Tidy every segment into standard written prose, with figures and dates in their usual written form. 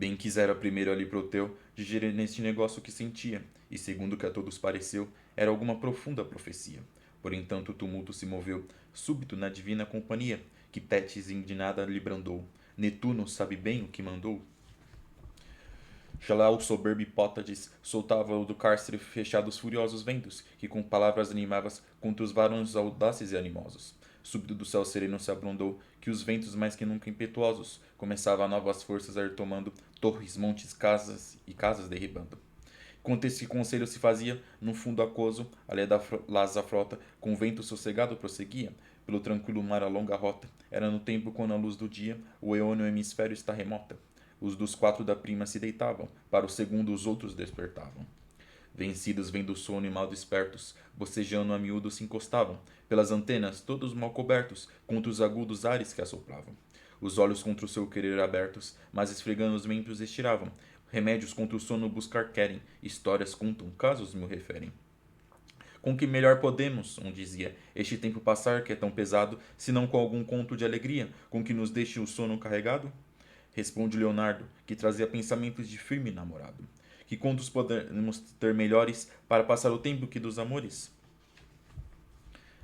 Bem quisera primeiro ali Proteu digerir neste negócio que sentia, e segundo que a todos pareceu, era alguma profunda profecia. Porém tanto tumulto se moveu, súbito na divina companhia, que Tétis indignada lhe brandou. Netuno sabe bem o que mandou. Já o soberbo Hipótades soltava do cárcere fechados furiosos ventos, que com palavras animavas contra os varões audazes e animosos. Súbito do céu sereno se abrandou, que os ventos mais que nunca impetuosos começavam a novas forças a ir tomando torres, montes, casas e casas derribando. Enquanto esse conselho se fazia, no fundo aquoso, além da lasa frota, com vento sossegado prosseguia, pelo tranquilo mar a longa rota. Era no tempo quando a luz do dia, o eônio hemisfério está remota. Os dos quatro da prima se deitavam, para o segundo os outros despertavam. Vencidos vendo o sono e mal despertos, bocejando a miúdo se encostavam, pelas antenas, todos mal cobertos, contra os agudos ares que assopravam. Os olhos contra o seu querer abertos, mas esfregando os membros estiravam. Remédios contra o sono buscar querem, histórias contam, casos me referem. Com que melhor podemos, um dizia, este tempo passar que é tão pesado, senão com algum conto de alegria, com que nos deixe o sono carregado? Responde Leonardo, que trazia pensamentos de firme namorado. Que contos podemos ter melhores para passar o tempo que dos amores?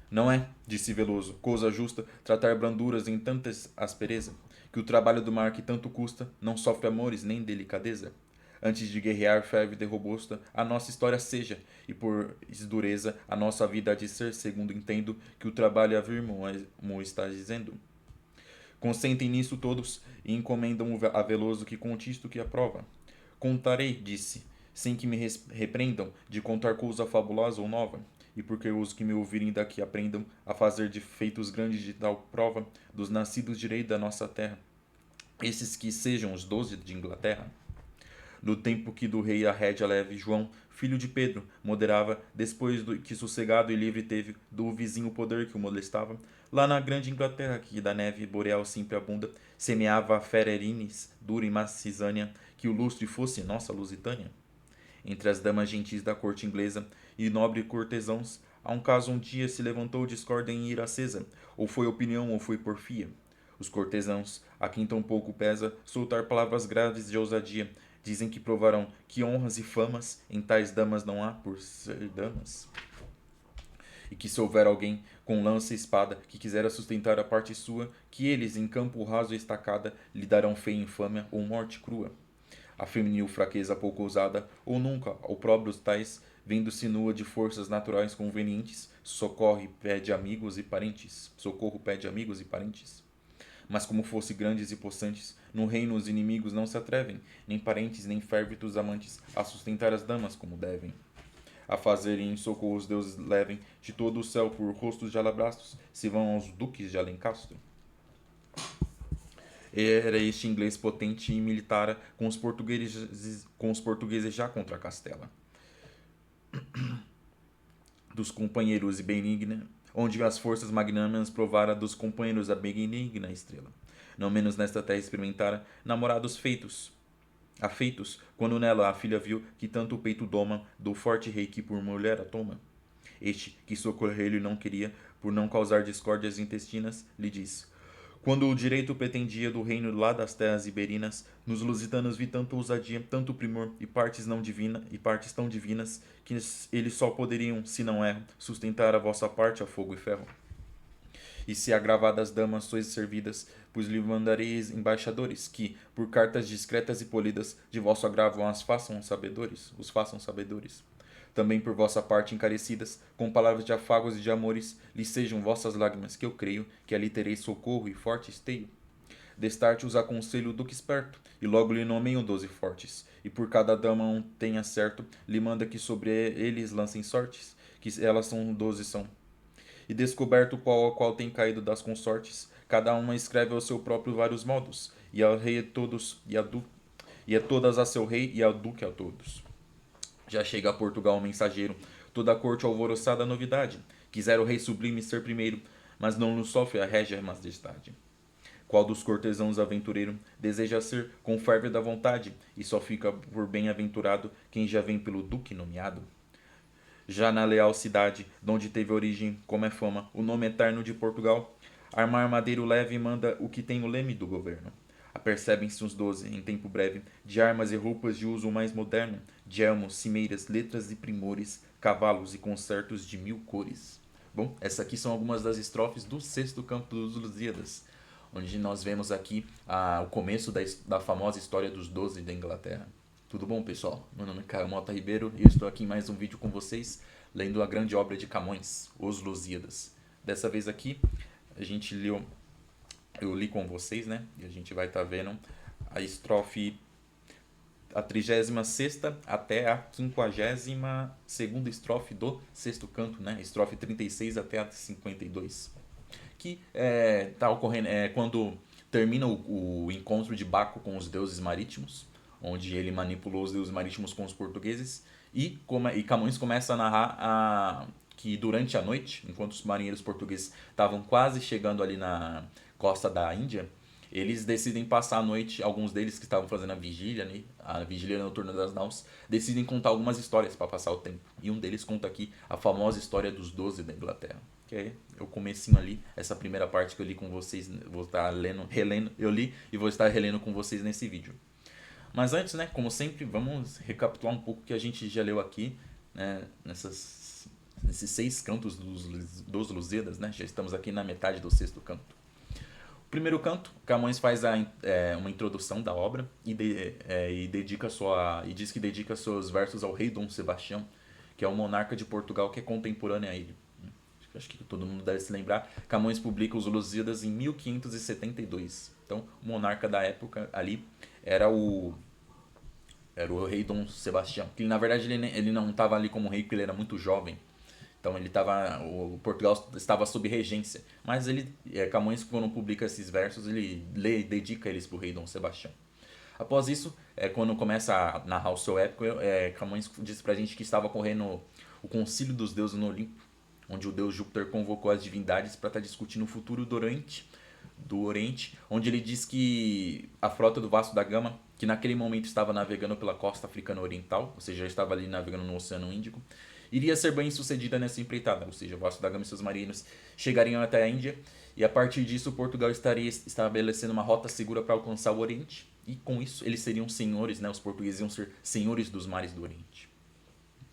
Não é, disse Veloso, cousa justa tratar branduras em tanta aspereza, que o trabalho do mar que tanto custa não sofre amores nem delicadeza. Antes de guerrear ferve de robusta, a nossa história seja, e por dureza a nossa vida há de ser, segundo entendo, que o trabalho a vir mo está dizendo. Consentem nisso todos e encomendam a Veloso que conte isto que aprova. Contarei, disse, sem que me repreendam, de contar coisa fabulosa ou nova, e porque os que me ouvirem daqui aprendam a fazer de feitos grandes de tal prova dos nascidos de rei da nossa terra, esses que sejam os 12 de Inglaterra. No tempo que do rei a rédea leve, João, filho de Pedro, moderava, depois do que sossegado e livre teve do vizinho poder que o molestava, lá na grande Inglaterra, que da neve boreal sempre abunda, semeava a fererines, dura e macizânia, que o lustre fosse nossa Lusitânia. Entre as damas gentis da corte inglesa e nobre cortesãos, há um caso um dia se levantou discórdia em ira acesa, ou foi opinião ou foi porfia. Os cortesãos, a quem tão pouco pesa soltar palavras graves de ousadia, dizem que provarão que honras e famas em tais damas não há por ser damas. E que se houver alguém com lança e espada que quisera sustentar a parte sua, que eles, em campo raso e estacada, lhe darão feia infâmia ou morte crua. A feminil fraqueza pouco ousada, ou nunca, opróbrios tais, vendo-se nua de forças naturais convenientes, socorro pede amigos e parentes. Mas como fosse grandes e possantes, no reino os inimigos não se atrevem, nem parentes nem férvitos amantes, a sustentar as damas como devem. A fazerem em socorro os deuses levem, de todo o céu por rostos de alabastros, se vão aos duques de Alencastro. Era este inglês potente e militar com os portugueses já contra a Castela. Dos companheiros e benigna, onde as forças magnânimas provara dos companheiros a benigna estrela. Não menos nesta terra experimentara namorados afeitos, quando nela a filha viu que tanto o peito doma do forte rei que por mulher a toma. Este, que socorrer-lhe não queria, por não causar discórdias intestinas, lhe diz: quando o direito pretendia do reino lá das terras iberinas, nos lusitanos vi tanta ousadia, tanto primor e partes tão divinas, que eles só poderiam, se não erro, sustentar a vossa parte a fogo e ferro. E se agravadas damas sois servidas, pois lhe mandareis embaixadores, que, por cartas discretas e polidas, de vosso agravo os façam sabedores. Também por vossa parte encarecidas, com palavras de afagos e de amores, lhe sejam vossas lágrimas, que eu creio que ali tereis socorro e forte esteio. Destarte os aconselho o duque esperto, e logo lhe nomeiam 12 fortes, e por cada dama um tenha certo, lhe manda que sobre eles lancem sortes, que elas são 12 são. E descoberto qual a qual tem caído das consortes, cada uma escreve ao seu próprio vários modos, e ao rei a todos, e a todas a seu rei, e ao duque a todos. Já chega a Portugal um mensageiro, toda a corte alvoroçada a novidade. Quisera o rei sublime ser primeiro, mas não lhe sofre a régia majestade. Qual dos cortesãos aventureiro deseja ser com ferve da vontade, e só fica por bem-aventurado quem já vem pelo duque nomeado? Já na leal cidade, donde teve origem, como é fama, o nome eterno de Portugal, armar madeiro leve manda o que tem o leme do governo. apercebem-se os 12 em tempo breve, de armas e roupas de uso mais moderno, de elmos, cimeiras, letras e primores, cavalos e concertos de 1000 cores. Bom, essas aqui são algumas das estrofes do sexto canto dos Lusíadas, onde nós vemos aqui o começo da famosa história dos 12 da Inglaterra. Tudo bom, pessoal? Meu nome é Caio Mota Ribeiro e eu estou aqui em mais um vídeo com vocês, lendo a grande obra de Camões, Os Lusíadas. Dessa vez aqui, eu li com vocês, né? E a gente vai estar vendo a estrofe, a 36ª até a 52ª estrofe do sexto canto, né? Estrofe 36 até a 52. Que tá ocorrendo quando termina o encontro de Baco com os deuses marítimos, onde ele manipulou os deuses marítimos com os portugueses, e Camões começa a narrar que durante a noite, enquanto os marinheiros portugueses estavam quase chegando ali na costa da Índia, eles decidem passar a noite, alguns deles que estavam fazendo a vigília noturna das naus, decidem contar algumas histórias para passar o tempo. E um deles conta aqui a famosa história dos 12 da Inglaterra. Que é o comecinho ali, essa primeira parte que eu li com vocês, vou estar relendo, eu li e vou estar relendo com vocês nesse vídeo. Mas antes, né, como sempre, vamos recapitular um pouco o que a gente já leu aqui, né, nesses 6 cantos dos Lusíadas, né? Já estamos aqui na metade do sexto canto. O primeiro canto, Camões faz uma introdução da obra e diz que dedica seus versos ao rei Dom Sebastião, que é o monarca de Portugal que é contemporâneo a ele. Acho que todo mundo deve se lembrar. Camões publica os Lusíadas em 1572. Então, o monarca da época ali era o rei Dom Sebastião. Que na verdade ele não estava ali como rei porque ele era muito jovem. Então o Portugal estava sob regência. Mas Camões, quando publica esses versos, ele dedica eles para o rei Dom Sebastião. Após isso, quando começa a narrar o seu épico, Camões diz pra gente que estava ocorrendo o concílio dos deuses no Olimpo, onde o deus Júpiter convocou as divindades para estar discutindo o futuro do Oriente, onde ele diz que a frota do Vasco da Gama, que naquele momento estava navegando pela costa africana oriental, ou seja, já estava ali navegando no Oceano Índico, iria ser bem sucedida nessa empreitada, ou seja, o Vasco da Gama e seus marinhos chegariam até a Índia, e a partir disso Portugal estaria estabelecendo uma rota segura para alcançar o Oriente, e com isso eles seriam senhores, né? Os portugueses iam ser senhores dos mares do Oriente.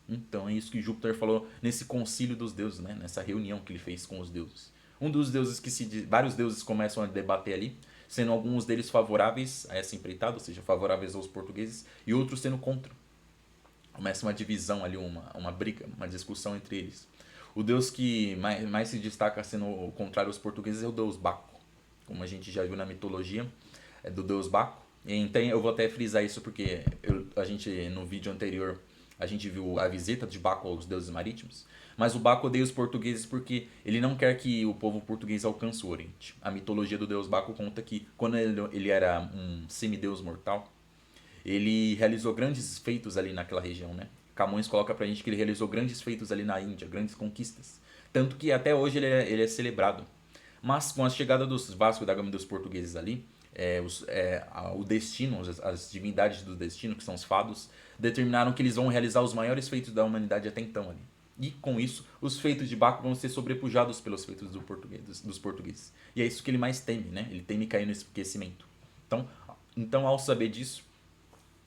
Então é isso que Júpiter falou nesse concílio dos deuses, né? Nessa reunião que ele fez com os deuses. Um dos deuses vários deuses começam a debater ali, sendo alguns deles favoráveis a essa empreitada, ou seja, favoráveis aos portugueses, e outros sendo contra. Começa uma divisão ali, uma briga, uma discussão entre eles. O deus que mais se destaca sendo o contrário aos portugueses é o deus Baco. Como a gente já viu na mitologia, é do deus Baco. Então eu vou até frisar isso porque a gente no vídeo anterior a gente viu a visita de Baco aos deuses marítimos. Mas o Baco odeia os portugueses porque ele não quer que o povo português alcance o Oriente. A mitologia do deus Baco conta que quando ele era um semideus mortal, ele realizou grandes feitos ali naquela região, né? Camões coloca pra gente que ele realizou grandes feitos ali na Índia, grandes conquistas. Tanto que até hoje ele é celebrado. Mas com a chegada dos Vasco da Gama e dos portugueses ali, o destino, as divindades do destino, que são os fados, determinaram que eles vão realizar os maiores feitos da humanidade até então ali. E com isso, os feitos de Baco vão ser sobrepujados pelos feitos dos portugueses. E é isso que ele mais teme, né? Ele teme cair no esquecimento. Então ao saber disso,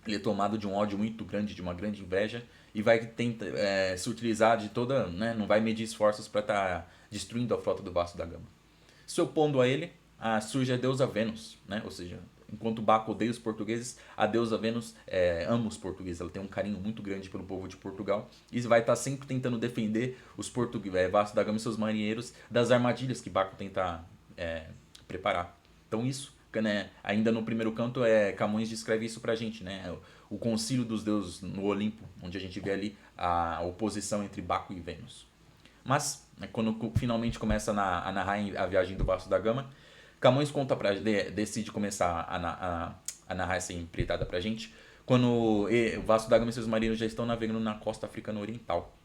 ele é tomado de um ódio muito grande, de uma grande inveja, e vai tentar se utilizar de toda, né? Não vai medir esforços para estar destruindo a frota do Vasco da Gama. Se opondo a ele, surge a deusa Vênus, né? Ou seja, enquanto Baco odeia os portugueses, a deusa Vênus ama os portugueses. Ela tem um carinho muito grande pelo povo de Portugal e vai estar sempre tentando defender os Vasco da Gama e seus marinheiros das armadilhas que Baco tenta preparar. Então isso, né, ainda no primeiro canto, Camões descreve isso pra gente, né? O concílio dos deuses no Olimpo, onde a gente vê ali a oposição entre Baco e Vênus. Mas, né, quando finalmente começa a narrar a viagem do Vasco da Gama, Camões decide começar a narrar essa empreitada pra gente quando o Vasco da Gama e seus marinheiros já estão navegando na costa africana oriental.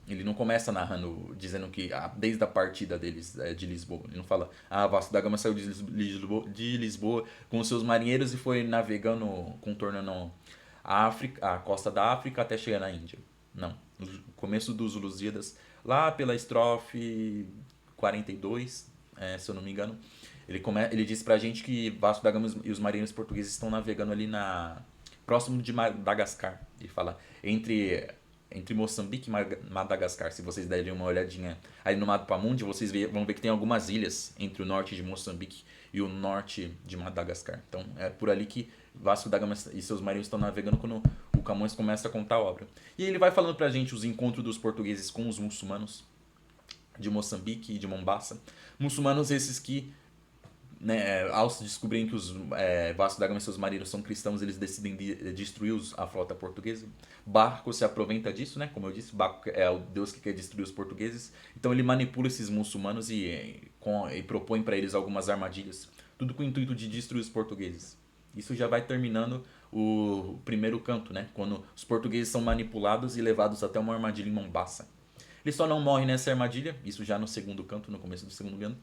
Ele não começa narrando, dizendo que desde a partida deles de Lisboa. Ele não fala, Vasco da Gama saiu de Lisboa com seus marinheiros e foi navegando, contornando a costa da África até chegar na Índia. Não. No começo dos Lusíadas, lá pela estrofe 42, se eu não me engano, Ele diz pra gente que Vasco da Gama e os marinheiros portugueses estão navegando ali próximo de Madagascar. Ele fala entre Moçambique e Madagascar. Se vocês derem uma olhadinha ali no mapa mundi, vocês vão ver que tem algumas ilhas entre o norte de Moçambique e o norte de Madagascar. Então é por ali que Vasco da Gama e seus marinheiros estão navegando quando o Camões começa a contar a obra. E ele vai falando pra gente os encontros dos portugueses com os muçulmanos de Moçambique e de Mombaça. Muçulmanos esses que, né, ao se descobrirem que os Vasco da Gama e seus marinheiros são cristãos, eles decidem destruir a frota portuguesa. Barco se aproveita disso, né? Como eu disse, Barco é o deus que quer destruir os portugueses. Então ele manipula esses muçulmanos e propõe para eles algumas armadilhas. Tudo com o intuito de destruir os portugueses. Isso já vai terminando o primeiro canto, né? Quando os portugueses são manipulados e levados até uma armadilha em Mombaça. Ele só não morre nessa armadilha, isso já no segundo canto, no começo do segundo canto,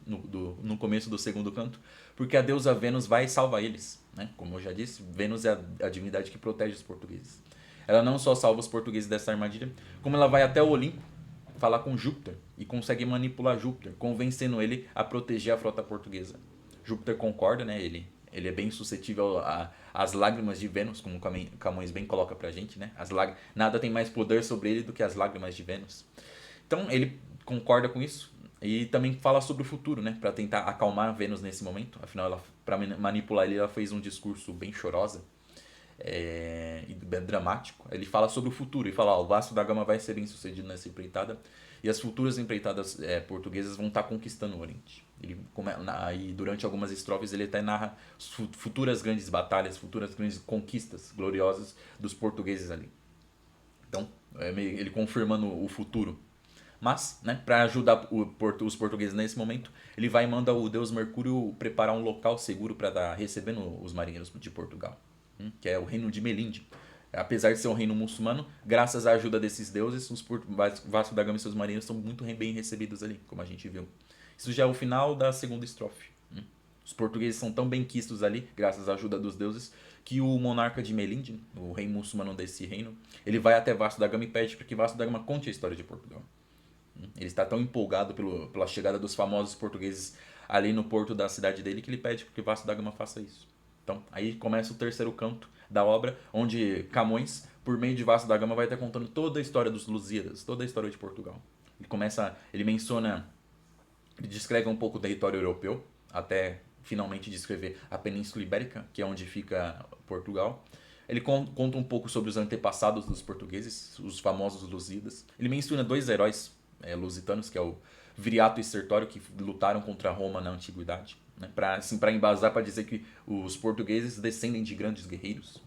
no começo do segundo canto, porque a deusa Vênus vai e salva eles, né? Como eu já disse, Vênus é a divindade que protege os portugueses. Ela não só salva os portugueses dessa armadilha, como ela vai até o Olimpo falar com Júpiter e consegue manipular Júpiter, convencendo ele a proteger a frota portuguesa. Júpiter concorda, né? Ele é bem suscetível às lágrimas de Vênus, como Camões bem coloca pra gente, né? Nada tem mais poder sobre ele do que as lágrimas de Vênus. Então ele concorda com isso e também fala sobre o futuro, né? Para tentar acalmar Vênus nesse momento. Afinal, para manipular ele, ela fez um discurso bem chorosa e bem dramático. Ele fala sobre o futuro e fala: ó, o Vasco da Gama vai ser bem sucedido nessa empreitada e as futuras empreitadas portuguesas vão estar conquistando o Oriente. Aí durante algumas estrofes ele até narra futuras grandes batalhas, futuras grandes conquistas gloriosas dos portugueses ali. Então, ele confirmando o futuro. Mas, né, para ajudar os portugueses nesse momento, ele vai e manda o deus Mercúrio preparar um local seguro para estar recebendo os marinheiros de Portugal, que é o reino de Melinde. Apesar de ser um reino muçulmano, graças à ajuda desses deuses, os Vasco da Gama e seus marinheiros são muito bem recebidos ali, como a gente viu. Isso já é o final da segunda estrofe. Os portugueses são tão bem quistos ali, graças à ajuda dos deuses, que o monarca de Melinde, o rei muçulmano desse reino, ele vai até Vasco da Gama e pede para que Vasco da Gama conte a história de Portugal. Ele está tão empolgado pela chegada dos famosos portugueses ali no porto da cidade dele que ele pede que Vasco da Gama faça isso. Então, aí começa o terceiro canto da obra, onde Camões, por meio de Vasco da Gama, vai estar contando toda a história dos Lusíadas, toda a história de Portugal. Ele descreve um pouco o território europeu, até finalmente descrever a Península Ibérica, que é onde fica Portugal. Ele conta um pouco sobre os antepassados dos portugueses, os famosos Lusíadas. Ele menciona dois heróis lusitanos, que é o Viriato e Sertório, que lutaram contra Roma na antiguidade, né? Para embasar, para dizer que os portugueses descendem de grandes guerreiros.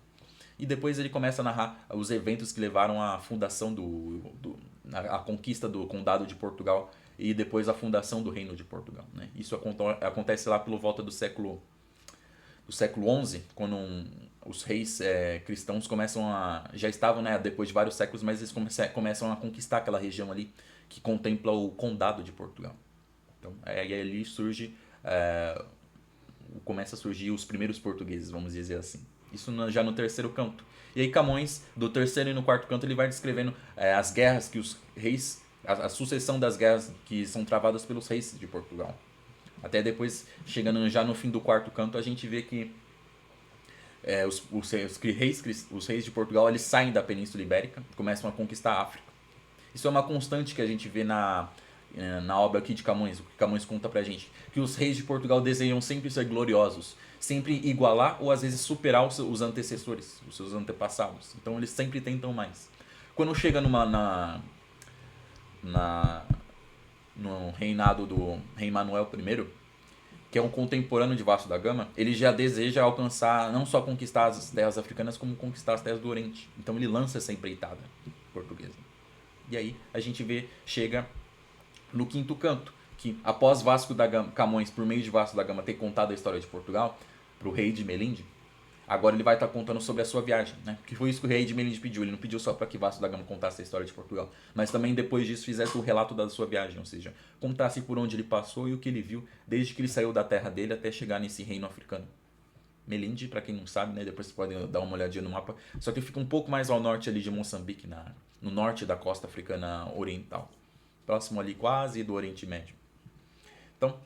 E depois ele começa a narrar os eventos que levaram à fundação a conquista do Condado de Portugal e depois a fundação do Reino de Portugal, né? Isso acontece lá pelo volta do século XI, quando os reis cristãos já estavam, né, depois de vários séculos, mas eles começam a conquistar aquela região ali que contempla o Condado de Portugal. Então, aí ali começa a surgir os primeiros portugueses, vamos dizer assim. Isso já no terceiro canto. E aí Camões, do terceiro e no quarto canto, ele vai descrevendo as guerras que os reis, a sucessão das guerras que são travadas pelos reis de Portugal. Até depois, chegando já no fim do quarto canto, a gente vê que os reis de Portugal eles saem da Península Ibérica e começam a conquistar a África. Isso é uma constante que a gente vê na obra aqui de Camões, o que Camões conta pra gente. Que os reis de Portugal desejam sempre ser gloriosos, sempre igualar ou às vezes superar os antecessores, os seus antepassados. Então eles sempre tentam mais. Quando chega no reinado do rei Manuel I, que é um contemporâneo de Vasco da Gama, ele já deseja alcançar, não só conquistar as terras africanas, como conquistar as terras do Oriente. Então ele lança essa empreitada portuguesa. E aí a gente chega no quinto canto, que após Vasco da Gama, Camões, por meio de Vasco da Gama, ter contado a história de Portugal para o rei de Melinde, agora ele vai estar contando sobre a sua viagem, né? Que foi isso que o rei de Melinde pediu. Ele não pediu só para que Vasco da Gama contasse a história de Portugal, mas também depois disso fizesse o relato da sua viagem, ou seja, contasse por onde ele passou e o que ele viu desde que ele saiu da terra dele até chegar nesse reino africano. Melinde, para quem não sabe, né? Depois você pode dar uma olhadinha no mapa, só que fica um pouco mais ao norte ali de Moçambique, no norte da costa africana oriental, próximo ali quase do Oriente Médio. Então,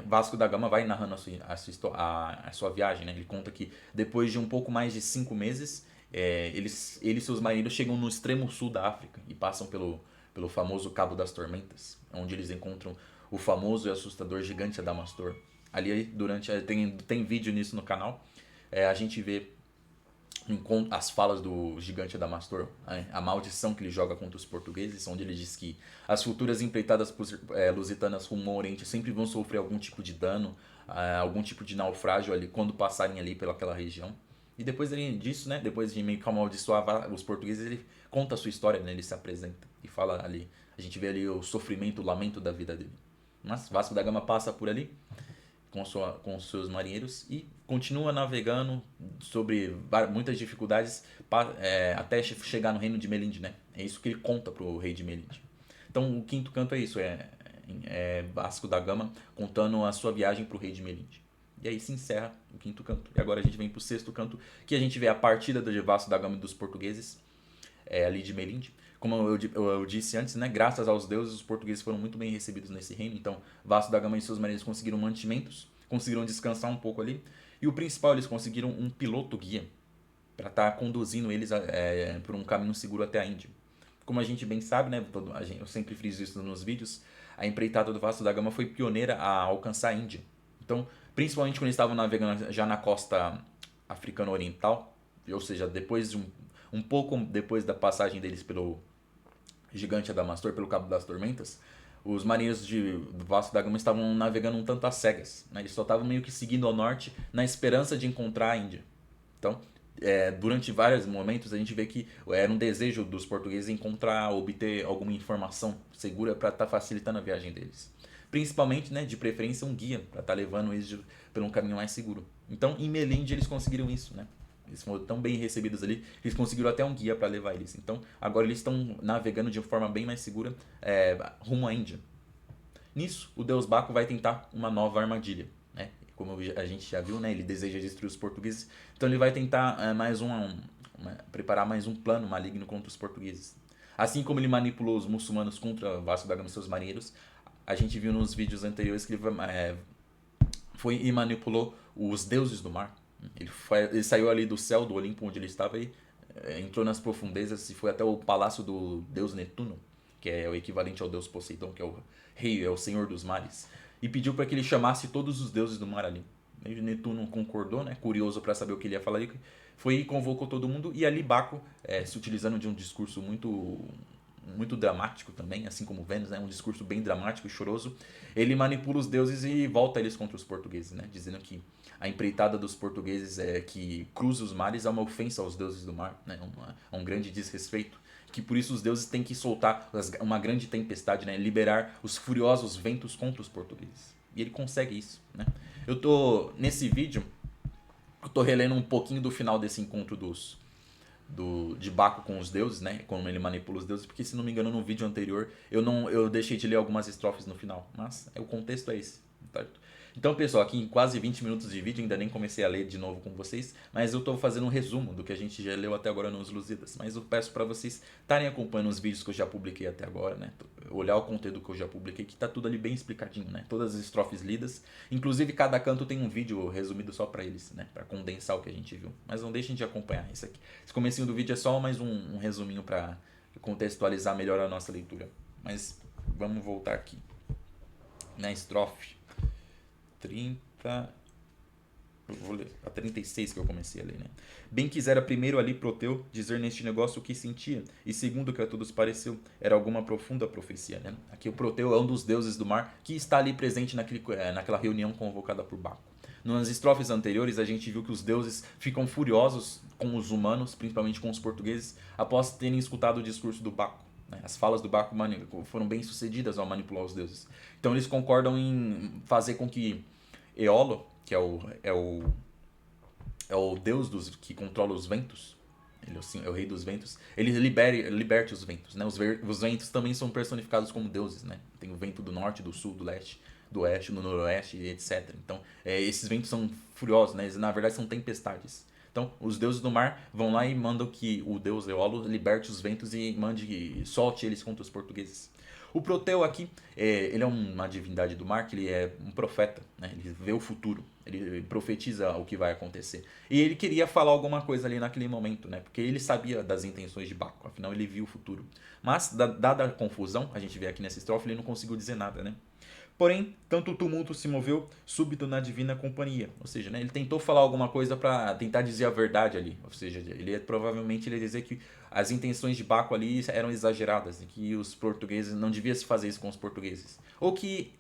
Vasco da Gama vai narrando a sua viagem, né? Ele conta que depois de um pouco mais de 5 meses, ele e seus marinheiros chegam no extremo sul da África e passam pelo famoso Cabo das Tormentas, onde eles encontram o famoso e assustador gigante Adamastor. Ali, tem vídeo nisso no canal, a gente vê as falas do gigante Adamastor, a maldição que ele joga contra os portugueses, onde ele diz que as futuras empreitadas lusitanas rumo ao Oriente sempre vão sofrer algum tipo de dano, algum tipo de naufrágio ali quando passarem ali pelaquela região. E depois disso, né, depois de meio que amaldiçoar os portugueses, ele conta a sua história, né, ele se apresenta e fala ali, a gente vê ali o sofrimento, o lamento da vida dele. Mas Vasco da Gama passa por ali com seus marinheiros e continua navegando sobre muitas dificuldades até chegar no reino de Melinde, né? É isso que ele conta pro rei de Melinde. Então o quinto canto é isso, é Vasco da Gama contando a sua viagem pro rei de Melinde. E aí se encerra o quinto canto. E agora a gente vem pro sexto canto, que a gente vê a partida do Vasco da Gama e dos portugueses, ali de Melinde. Como eu disse antes, né, graças aos deuses, os portugueses foram muito bem recebidos nesse reino. Então, Vasco da Gama e seus marinheiros conseguiram mantimentos, conseguiram descansar um pouco ali. E o principal, eles conseguiram um piloto guia para estar conduzindo eles por um caminho seguro até a Índia. Como a gente bem sabe, né, eu sempre friso isso nos vídeos, a empreitada do Vasco da Gama foi pioneira a alcançar a Índia. Então, principalmente quando eles estavam navegando já na costa africana oriental, ou seja, depois de um pouco depois da passagem deles pelo gigante Adamastor, pelo Cabo das Tormentas, os marinheiros do Vasco da Gama estavam navegando um tanto às cegas, né? Eles só estavam meio que seguindo ao norte na esperança de encontrar a Índia. Então, durante vários momentos a gente vê que era um desejo dos portugueses encontrar, obter alguma informação segura para estar facilitando a viagem deles. Principalmente, né, de preferência, um guia para estar levando eles por um caminho mais seguro. Então, em Melinde eles conseguiram isso, né? Eles foram tão bem recebidos ali que eles conseguiram até um guia para levar eles. Então, agora eles estão navegando de forma bem mais segura rumo à Índia. Nisso, o deus Baco vai tentar uma nova armadilha, né? Como a gente já viu, né? Ele deseja destruir os portugueses. Então, ele vai tentar preparar mais um plano maligno contra os portugueses. Assim como ele manipulou os muçulmanos contra Vasco da Gama e seus marinheiros, a gente viu nos vídeos anteriores que ele foi e manipulou os deuses do mar. Ele saiu ali do céu, do Olimpo, onde ele estava, e entrou nas profundezas e foi até o palácio do deus Netuno, que é o equivalente ao deus Poseidon, que é o rei, é o senhor dos mares, e pediu para que ele chamasse todos os deuses do mar ali. E Netuno concordou, né, curioso para saber o que ele ia falar, e foi e convocou todo mundo, e ali Baco, se utilizando de um discurso muito dramático também, assim como Vênus, né? Um discurso bem dramático e choroso. Ele manipula os deuses e volta eles contra os portugueses, né? Dizendo que a empreitada dos portugueses que cruza os mares é uma ofensa aos deuses do mar, né? Um grande desrespeito. Que por isso os deuses têm que soltar uma grande tempestade, né? Liberar os furiosos ventos contra os portugueses. E ele consegue isso, né? Nesse vídeo, eu tô relendo um pouquinho do final desse encontro de Baco com os deuses, né? Como ele manipula os deuses, porque se não me engano no vídeo anterior eu deixei de ler algumas estrofes no final, mas o contexto é esse, certo? Então, pessoal, aqui em quase 20 minutos de vídeo, ainda nem comecei a ler de novo com vocês, mas eu estou fazendo um resumo do que a gente já leu até agora nos Lusíadas. Mas eu peço para vocês estarem acompanhando os vídeos que eu já publiquei até agora, né? Olhar o conteúdo que eu já publiquei, que tá tudo ali bem explicadinho, né? Todas as estrofes lidas. Inclusive, cada canto tem um vídeo resumido só para eles, né? Para condensar o que a gente viu. Mas não deixem de acompanhar isso aqui. Esse comecinho do vídeo é só mais um resuminho para contextualizar melhor a nossa leitura. Mas vamos voltar aqui. Na estrofe 30. Eu vou ler a 36 que eu comecei a ler, né? Bem quisera primeiro ali Proteu dizer neste negócio o que sentia, e segundo o que a todos pareceu, era alguma profunda profecia, né? Aqui o Proteu é um dos deuses do mar que está ali presente naquela reunião convocada por Baco. Nas estrofes anteriores, a gente viu que os deuses ficam furiosos com os humanos, principalmente com os portugueses, após terem escutado o discurso do Baco. As falas do Baco foram bem sucedidas ao manipular os deuses. Então eles concordam em fazer com que Eolo, que é o deus que controla os ventos, ele é o rei dos ventos, ele liberte os ventos, né? Os ventos também são personificados como deuses, né? Tem o vento do norte, do sul, do leste, do oeste, do noroeste, etc. Então, esses ventos são furiosos, né? Eles, na verdade, são tempestades. Então, os deuses do mar vão lá e mandam que o deus Eolo liberte os ventos e solte eles contra os portugueses. O Proteu aqui, ele é uma divindade do mar, que ele é um profeta, né? Ele vê o futuro, ele profetiza o que vai acontecer. E ele queria falar alguma coisa ali naquele momento, né? Porque ele sabia das intenções de Baco, afinal ele viu o futuro. Mas, dada a confusão, a gente vê aqui nessa estrofe, ele não conseguiu dizer nada, né? Porém, tanto o tumulto se moveu súbito na divina companhia. Ou seja, né, ele tentou falar alguma coisa para tentar dizer a verdade ali. Ou seja, provavelmente ele ia dizer que as intenções de Baco ali eram exageradas, e que os portugueses não deviam se fazer isso com os portugueses. Ou que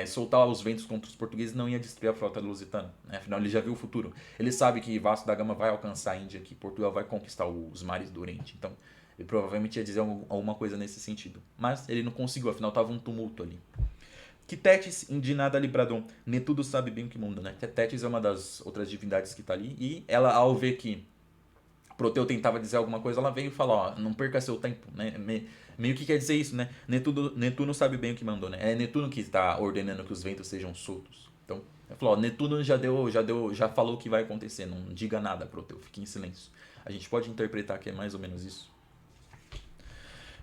soltar os ventos contra os portugueses não ia destruir a frota lusitana. Né? Afinal, ele já viu o futuro. Ele sabe que Vasco da Gama vai alcançar a Índia, que Portugal vai conquistar os mares do Oriente. Então, ele provavelmente ia dizer alguma coisa nesse sentido. Mas ele não conseguiu, afinal estava um tumulto ali. Que Tétis indinada Libradon, Netudo sabe bem o que manda, né? Tétis é uma das outras divindades que tá ali, e ela, ao ver que Proteu tentava dizer alguma coisa, ela veio e falou, ó, não perca seu tempo, né? Meio que quer dizer isso, né? Netuno sabe bem o que mandou, né? É Netuno que está ordenando que os ventos sejam soltos. Então, ele falou, ó, Netuno já falou o que vai acontecer, não diga nada, Proteu, fique em silêncio. A gente pode interpretar que é mais ou menos isso.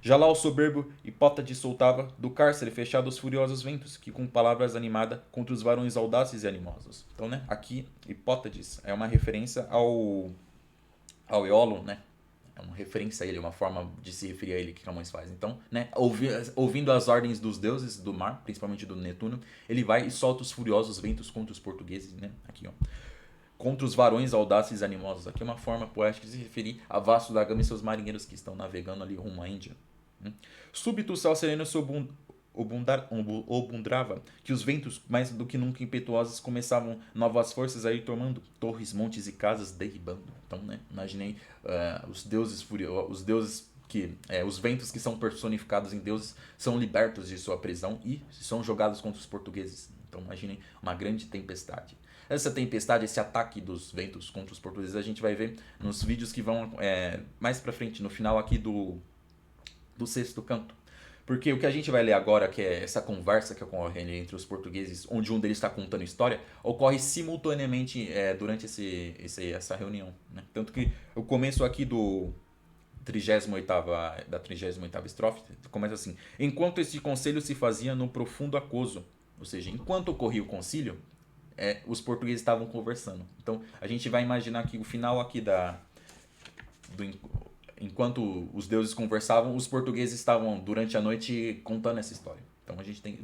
Já lá o soberbo Hipótades soltava do cárcere fechado os furiosos ventos, que com palavras animada contra os varões audazes e animosos. Então, né, aqui Hipótades é uma referência ao Eolo, né? É uma referência a ele, uma forma de se referir a ele que Camões faz. Então, né, ouvindo as ordens dos deuses do mar, principalmente do Netuno, ele vai e solta os furiosos ventos contra os portugueses, né? Aqui, ó. Contra os varões audazes e animosos. Aqui é uma forma poética de se referir a Vasco da Gama e seus marinheiros que estão navegando ali rumo à Índia. Súbito o céu sereno se obundrava, que os ventos, mais do que nunca impetuosos, começavam novas forças a ir tomando torres, montes e casas derribando. Então, né, imaginei os deuses furiosos, os ventos que são personificados em deuses são libertos de sua prisão e são jogados contra os portugueses. Então, imaginem uma grande tempestade. Essa tempestade, esse ataque dos ventos contra os portugueses, a gente vai ver nos vídeos que vão mais pra frente, no final aqui do sexto canto. Porque o que a gente vai ler agora, que é essa conversa que ocorre entre os portugueses, onde um deles está contando história, ocorre simultaneamente durante essa reunião. Né? Tanto que o começo aqui da 38ª estrofe começa assim: enquanto este conselho se fazia no profundo acoso, ou seja, enquanto ocorria o concílio, os portugueses estavam conversando. Então a gente vai imaginar que o final aqui enquanto os deuses conversavam, os portugueses estavam durante a noite contando essa história. Então a gente tem que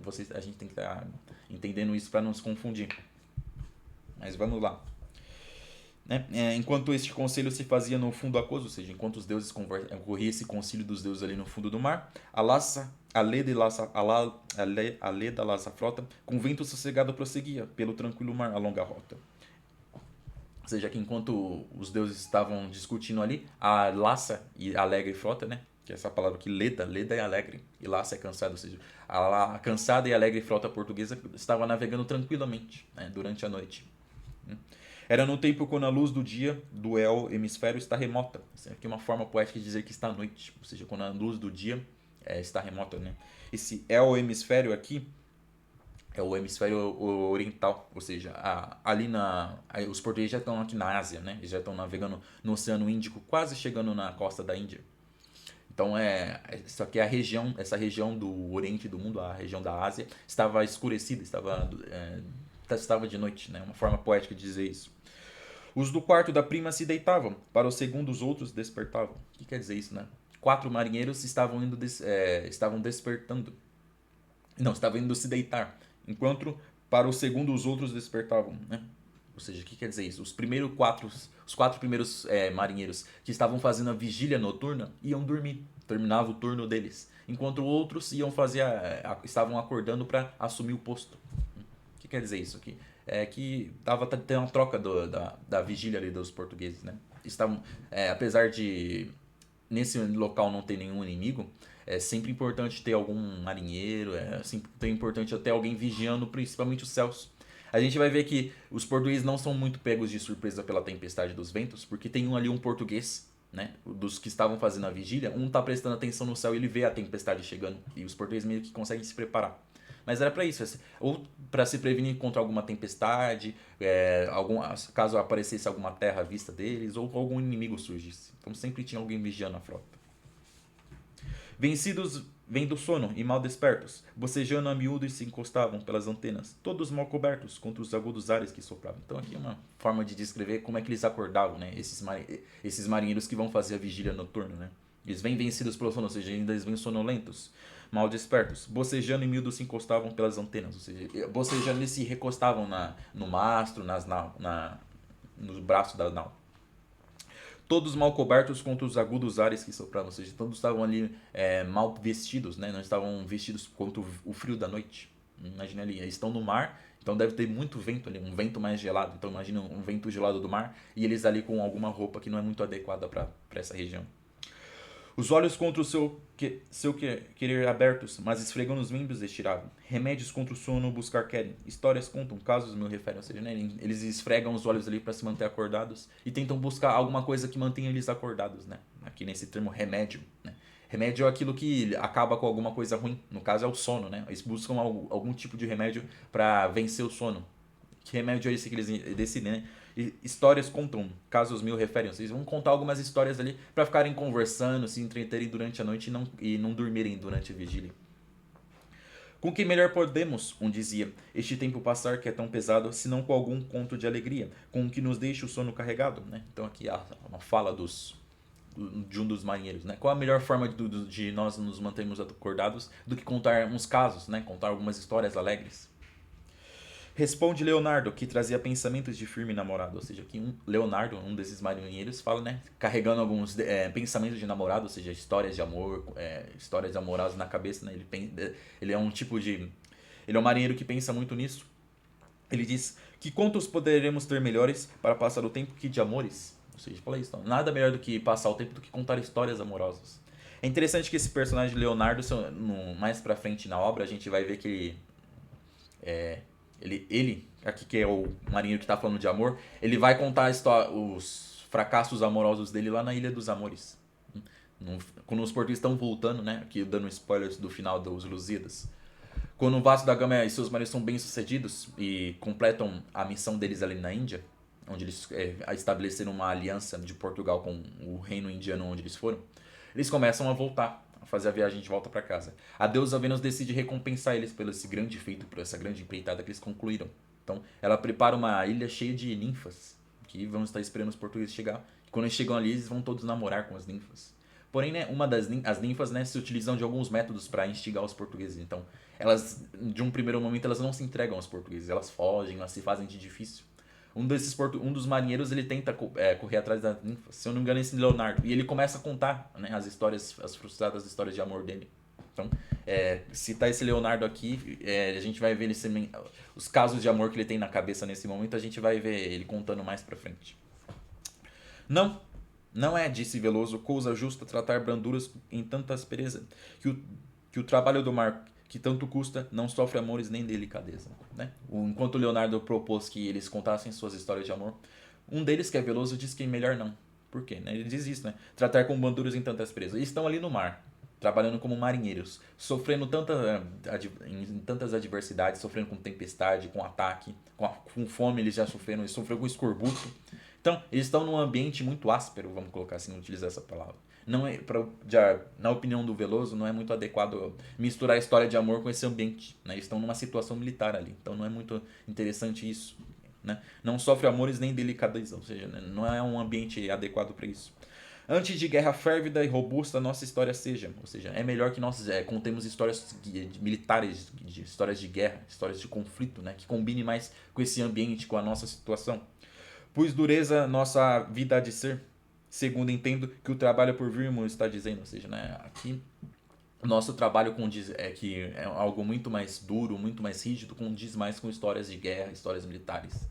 estar entendendo isso para não se confundir. Mas vamos lá. Né? Enquanto este conselho se fazia no fundo aquoso, ou seja, enquanto os deuses ocorria esse concílio dos deuses ali no fundo do mar, a leda laça frota, com vento sossegado prosseguia pelo tranquilo mar a longa rota. Ou seja, que enquanto os deuses estavam discutindo ali, a laça e alegre frota, né? Que é essa palavra aqui, leda é alegre e laça é cansada, ou seja, a cansada e alegre frota portuguesa estava navegando tranquilamente, né, durante a noite. Era no tempo quando a luz do dia do hemisfério está remota. Isso aqui é uma forma poética de dizer que está à noite, ou seja, quando a luz do dia está remota, né? Esse hemisfério aqui é o hemisfério oriental, ou seja, os portugueses já estão aqui na Ásia, né? Eles já estão navegando no Oceano Índico, quase chegando na costa da Índia. Então isso aqui é essa região do Oriente do mundo, a região da Ásia, estava escurecida, estava de noite, né? Uma forma poética de dizer isso. Os do quarto da prima se deitavam, para o segundo os outros despertavam. O que quer dizer isso, né? 4 marinheiros estavam despertando. Não, estavam indo se deitar, enquanto para o segundo os outros despertavam, né? Ou seja, o que quer dizer isso? Os quatro primeiros marinheiros que estavam fazendo a vigília noturna iam dormir, terminava o turno deles, enquanto outros estavam acordando para assumir o posto. O que quer dizer isso aqui? É que estava tendo uma troca da vigília ali dos portugueses, né? Estavam, apesar de nesse local não ter nenhum inimigo, é sempre importante ter algum marinheiro, sempre importante ter alguém vigiando, principalmente os céus. A gente vai ver que os portugueses não são muito pegos de surpresa pela tempestade dos ventos, porque tem um português, né, dos que estavam fazendo a vigília, um tá prestando atenção no céu e ele vê a tempestade chegando, e os portugueses meio que conseguem se preparar. Mas era para isso, ou para se prevenir contra alguma tempestade, caso aparecesse alguma terra à vista deles, ou algum inimigo surgisse. Então sempre tinha alguém vigiando a frota. Vencidos vêm do sono e mal despertos, bocejando a miúdo e se encostavam pelas antenas, todos mal cobertos contra os agudos ares que sopravam. Então aqui é uma forma de descrever como é que eles acordavam, né? Esses marinheiros que vão fazer a vigília noturna, né? Eles vêm vencidos pelo sono, ou seja, ainda eles vêm sonolentos, mal despertos, bocejando e miúdo se encostavam pelas antenas, ou seja, bocejando eles se recostavam no mastro, nos braços da nau. Todos mal cobertos contra os agudos ares que sopravam, ou seja, todos estavam ali mal vestidos, né? Não estavam vestidos contra o frio da noite. Imagina ali, eles estão no mar, então deve ter muito vento ali, um vento mais gelado. Então imagina um vento gelado do mar e eles ali com alguma roupa que não é muito adequada para essa região. Os olhos contra o querer abertos, mas esfregando os membros estiravam. Remédios contra o sono buscar querem. Histórias contam, casos me referem. Ou seja, né, eles esfregam os olhos ali para se manter acordados e tentam buscar alguma coisa que mantenha eles acordados, né? Aqui nesse termo remédio, né? Remédio é aquilo que acaba com alguma coisa ruim. No caso é o sono, né? Eles buscam algum tipo de remédio para vencer o sono. Que remédio é esse que eles decidem, né? Histórias contam, casos mil referem. Vocês vão contar algumas histórias ali para ficarem conversando, se entreterem durante a noite e não dormirem durante a vigília. Com que melhor podemos, um dizia, este tempo passar que é tão pesado, senão com algum conto de alegria, com o que nos deixe o sono carregado, né? Então aqui há uma fala de um dos marinheiros, né? Qual a melhor forma de nós nos mantermos acordados do que contar uns casos, né? Contar algumas histórias alegres. Responde Leonardo, que trazia pensamentos de firme namorado. Ou seja, aqui Leonardo, um desses marinheiros, fala, né? Carregando alguns pensamentos de namorado, ou seja, histórias de amor, histórias amorosas na cabeça, né? Ele é um tipo de. Ele é um marinheiro que pensa muito nisso. Ele diz: Que contos poderemos ter melhores para passar o tempo que de amores? Ou seja, fala isso. Então, nada melhor do que passar o tempo do que contar histórias amorosas. É interessante que esse personagem Leonardo, mais pra frente na obra, a gente vai ver que ele, aqui que é o marinheiro que tá falando de amor, ele vai contar os fracassos amorosos dele lá na Ilha dos Amores. Quando os portugueses estão voltando, né? Aqui dando spoilers do final dos Lusíadas. Quando o Vasco da Gama e seus marinheiros são bem-sucedidos e completam a missão deles ali na Índia, onde eles estabeleceram uma aliança de Portugal com o reino indiano onde eles foram, eles começam a voltar, a fazer a viagem de volta para casa. A deusa Vênus decide recompensar eles pelo esse grande feito, por essa grande empreitada que eles concluíram. Então, ela prepara uma ilha cheia de ninfas, que vão estar esperando os portugueses chegar. E quando eles chegam ali, eles vão todos namorar com as ninfas. Porém, né, as ninfas, né, se utilizam de alguns métodos para instigar os portugueses. Então, elas, de um primeiro momento, elas não se entregam aos portugueses, elas fogem, elas se fazem de difícil. Um dos marinheiros, ele tenta correr atrás das ninfas, se eu não me engano é esse Leonardo, e ele começa a contar, né, as histórias, as frustradas histórias de amor dele. Então, citar esse Leonardo aqui, a gente vai ver os casos de amor que ele tem na cabeça nesse momento, a gente vai ver ele contando mais pra frente. Não, não é, disse Veloso, coisa justa tratar branduras em tanta aspereza, que o trabalho do mar que tanto custa não sofre amores nem delicadeza. Né? Enquanto o Leonardo propôs que eles contassem suas histórias de amor, um deles, que é Veloso, diz que é melhor não. Por quê? Né? Ele diz isso, né? Tratar com banduras em tanta aspereza. Eles estão ali no mar, trabalhando como marinheiros, sofrendo em tantas adversidades, sofrendo com tempestade, com ataque, com fome eles já sofreram, eles sofreram com escorbuto. Então, eles estão num ambiente muito áspero, vamos colocar assim, utilizar essa palavra. Não é, na opinião do Veloso, não é muito adequado misturar a história de amor com esse ambiente. Né? Eles estão numa situação militar ali, então não é muito interessante isso. Né? Não sofre amores nem delicadeza, ou seja, né? Não é um ambiente adequado para isso. Antes de guerra férvida e robusta nossa história seja. Ou seja, é melhor que nós contemos histórias militares, histórias de guerra, histórias de conflito, né? Que combine mais com esse ambiente, com a nossa situação. Pois dureza nossa vida há de ser, segundo entendo que o trabalho por vir está dizendo. Ou seja, né? Aqui o nosso trabalho que é algo muito mais duro, muito mais rígido, condiz mais com histórias de guerra, histórias militares.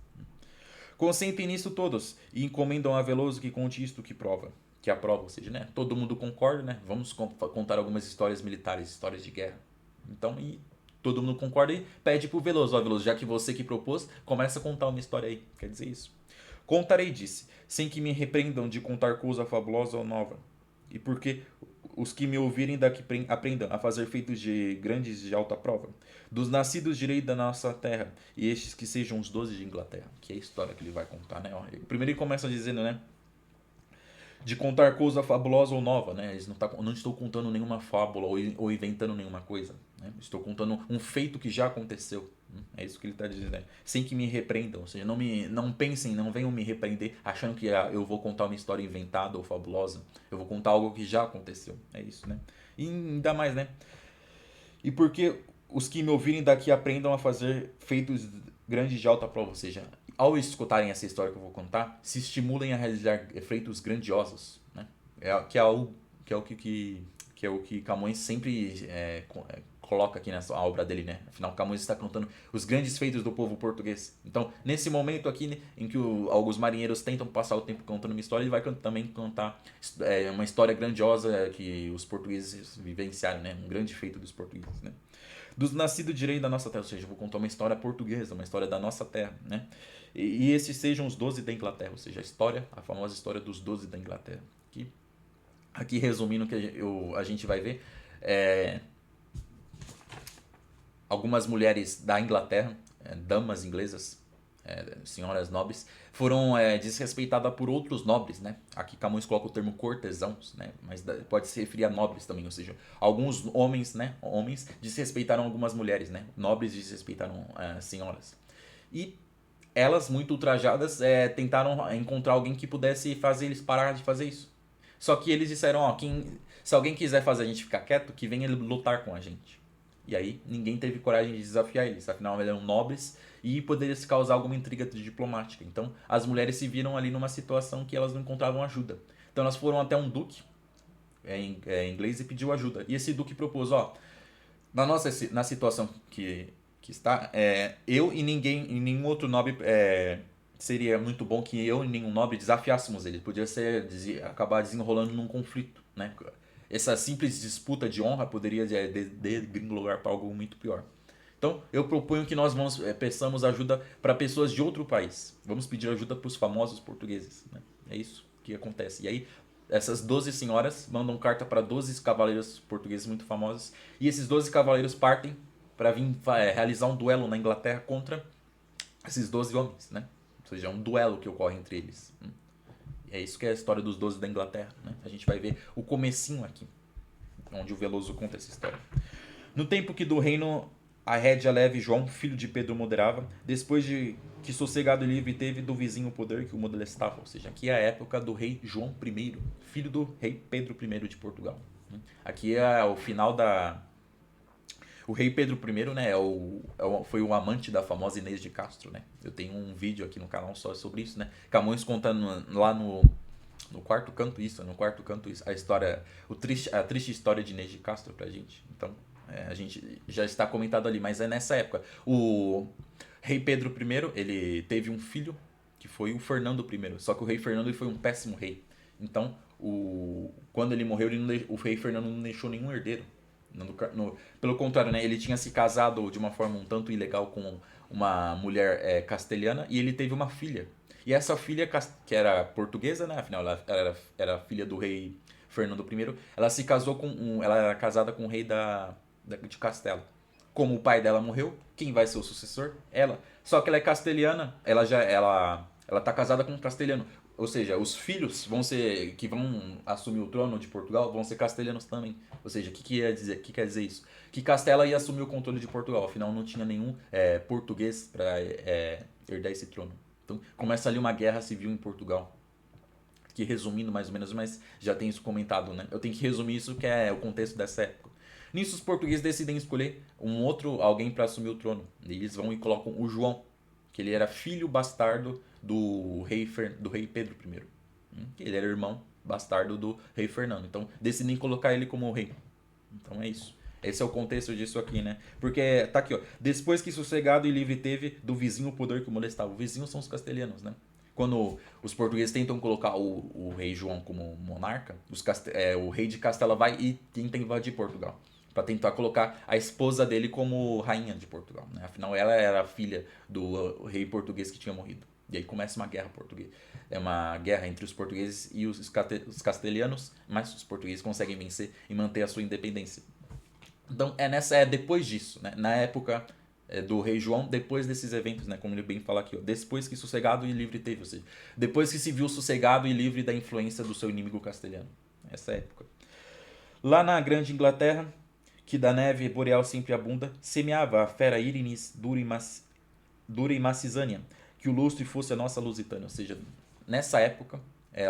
Consentem nisso todos e encomendam a Veloso que conte isto que aprova, ou seja, né? Todo mundo concorda, né? Vamos contar algumas histórias militares, histórias de guerra. Então, e todo mundo concorda e pede pro Veloso, ó Veloso, já que você que propôs, começa a contar uma história aí. Quer dizer isso. Contarei, disse, sem que me repreendam de contar coisa fabulosa ou nova. E porque os que me ouvirem daqui aprendam a fazer feitos de grandes de alta prova. Dos nascidos direito da nossa terra, e estes que sejam os 12 de Inglaterra. Que é a história que ele vai contar, né? Ó, primeiro ele começa dizendo, né? de contar coisa fabulosa ou nova, né? Não estou contando nenhuma fábula ou inventando nenhuma coisa, né? Estou contando um feito que já aconteceu. É isso que ele está dizendo, né? Sem que me repreendam, ou seja, não pensem, não venham me repreender achando que eu vou contar uma história inventada ou fabulosa. Eu vou contar algo que já aconteceu, é isso, né? E ainda mais, né? E porque os que me ouvirem daqui aprendam a fazer feitos grandes de alta prova, ou seja, ao escutarem essa história que eu vou contar, se estimulem a realizar feitos grandiosos, né? Que é o que é o que é o que Camões sempre coloca aqui nessa obra dele, né? Afinal, Camões está contando os grandes feitos do povo português. Então, nesse momento aqui, né, em que alguns marinheiros tentam passar o tempo contando uma história, ele vai também contar uma história grandiosa que os portugueses vivenciaram, né? Um grande feito dos portugueses, né? Dos nascidos direito da nossa terra, ou seja, eu vou contar uma história portuguesa, uma história da nossa terra, né? E esses sejam os 12 da Inglaterra, ou seja, a famosa história dos 12 da Inglaterra. Aqui resumindo o que a gente vai ver, é, algumas mulheres da Inglaterra, damas inglesas, senhoras nobres, foram desrespeitadas por outros nobres, né? Aqui Camões coloca o termo cortesãos, né? Mas pode se referir a nobres também, ou seja, alguns homens, né? Homens desrespeitaram algumas mulheres, né? Nobres desrespeitaram senhoras. E elas, muito ultrajadas, tentaram encontrar alguém que pudesse fazer eles parar de fazer isso. Só que eles disseram, ó, se alguém quiser fazer a gente ficar quieto, que venha lutar com a gente. E aí ninguém teve coragem de desafiar eles, afinal eles eram nobres e poderia se causar alguma intriga diplomática. Então as mulheres se viram ali numa situação que elas não encontravam ajuda. Então elas foram até um duque inglês e pediu ajuda. E esse duque propôs, ó, na situação que está, eu e nenhum outro nobre seria muito bom que eu e nenhum nobre desafiássemos ele. Podia acabar desenrolando num conflito, né? Essa simples disputa de honra poderia degringolar para algo muito pior. Então, eu proponho que nós peçamos ajuda para pessoas de outro país. Vamos pedir ajuda para os famosos portugueses, né? É isso que acontece. E aí, essas 12 senhoras mandam carta para 12 cavaleiros portugueses muito famosos. E esses 12 cavaleiros partem para vir realizar um duelo na Inglaterra contra esses 12 homens, né? Ou seja, é um duelo que ocorre entre eles. É isso que é a história dos 12 da Inglaterra, né? A gente vai ver o comecinho aqui, onde o Veloso conta essa história. No tempo que do reino a rédea leve João, filho de Pedro, moderava, depois de que sossegado e livre teve do vizinho poder que o molestava. Ou seja, aqui é a época do rei João I, filho do rei Pedro I de Portugal. Aqui é o final da... O rei Pedro I, né, foi o amante da famosa Inês de Castro, né? Eu tenho um vídeo aqui no canal só sobre isso, né? Camões contando lá no quarto canto isso, a história, a triste história de Inês de Castro pra gente. Então, a gente já está comentado ali, mas é nessa época. O rei Pedro I, ele teve um filho que foi o Fernando I, só que o rei Fernando foi um péssimo rei. Então, quando ele morreu, o rei Fernando não deixou nenhum herdeiro. Pelo contrário, né, ele tinha se casado de uma forma um tanto ilegal com uma mulher castelhana e ele teve uma filha. E essa filha, que era portuguesa, né, afinal ela era filha do rei Fernando I, ela se casou ela era casada com o rei de Castela. Como o pai dela morreu, quem vai ser o sucessor? Ela. Só que ela é castelhana, ela tá casada com um castelhano. Ou seja, os filhos que vão assumir o trono de Portugal vão ser castelhanos também. Ou seja, o que quer dizer isso? Que Castela ia assumir o controle de Portugal, afinal não tinha nenhum português para herdar esse trono. Então começa ali uma guerra civil em Portugal. Que resumindo mais ou menos, mas já tem isso comentado, né? Eu tenho que resumir isso que é o contexto dessa época. Nisso os portugueses decidem escolher alguém para assumir o trono. E eles vão e colocam o João, que ele era filho bastardo do rei Pedro I. Ele era irmão bastardo do rei Fernando. Então decidem colocar ele como rei. Então é isso. Esse é o contexto disso aqui, né? Porque tá aqui, ó. Depois que sossegado e livre teve do vizinho o poder que o molestava. O vizinho são os castelhanos, né? Quando os portugueses tentam colocar o rei João como monarca, o rei de Castela vai e tenta invadir Portugal para tentar colocar a esposa dele como rainha de Portugal, né? Afinal, ela era a filha do rei português que tinha morrido. E aí começa uma guerra portuguesa. É uma guerra entre os portugueses e os castelhanos, mas os portugueses conseguem vencer e manter a sua independência. Então, depois disso, né? Na época do rei João depois desses eventos, né? Como ele bem fala aqui, ó, depois que sossegado e livre teve, ou seja, depois que se viu sossegado e livre da influência do seu inimigo castelhano. Essa época. Lá na Grande Inglaterra, que da neve boreal sempre abunda, semeava a fera Irinis dura e macisânia, que o lustre fosse a nossa lusitânia. Ou seja, nessa época,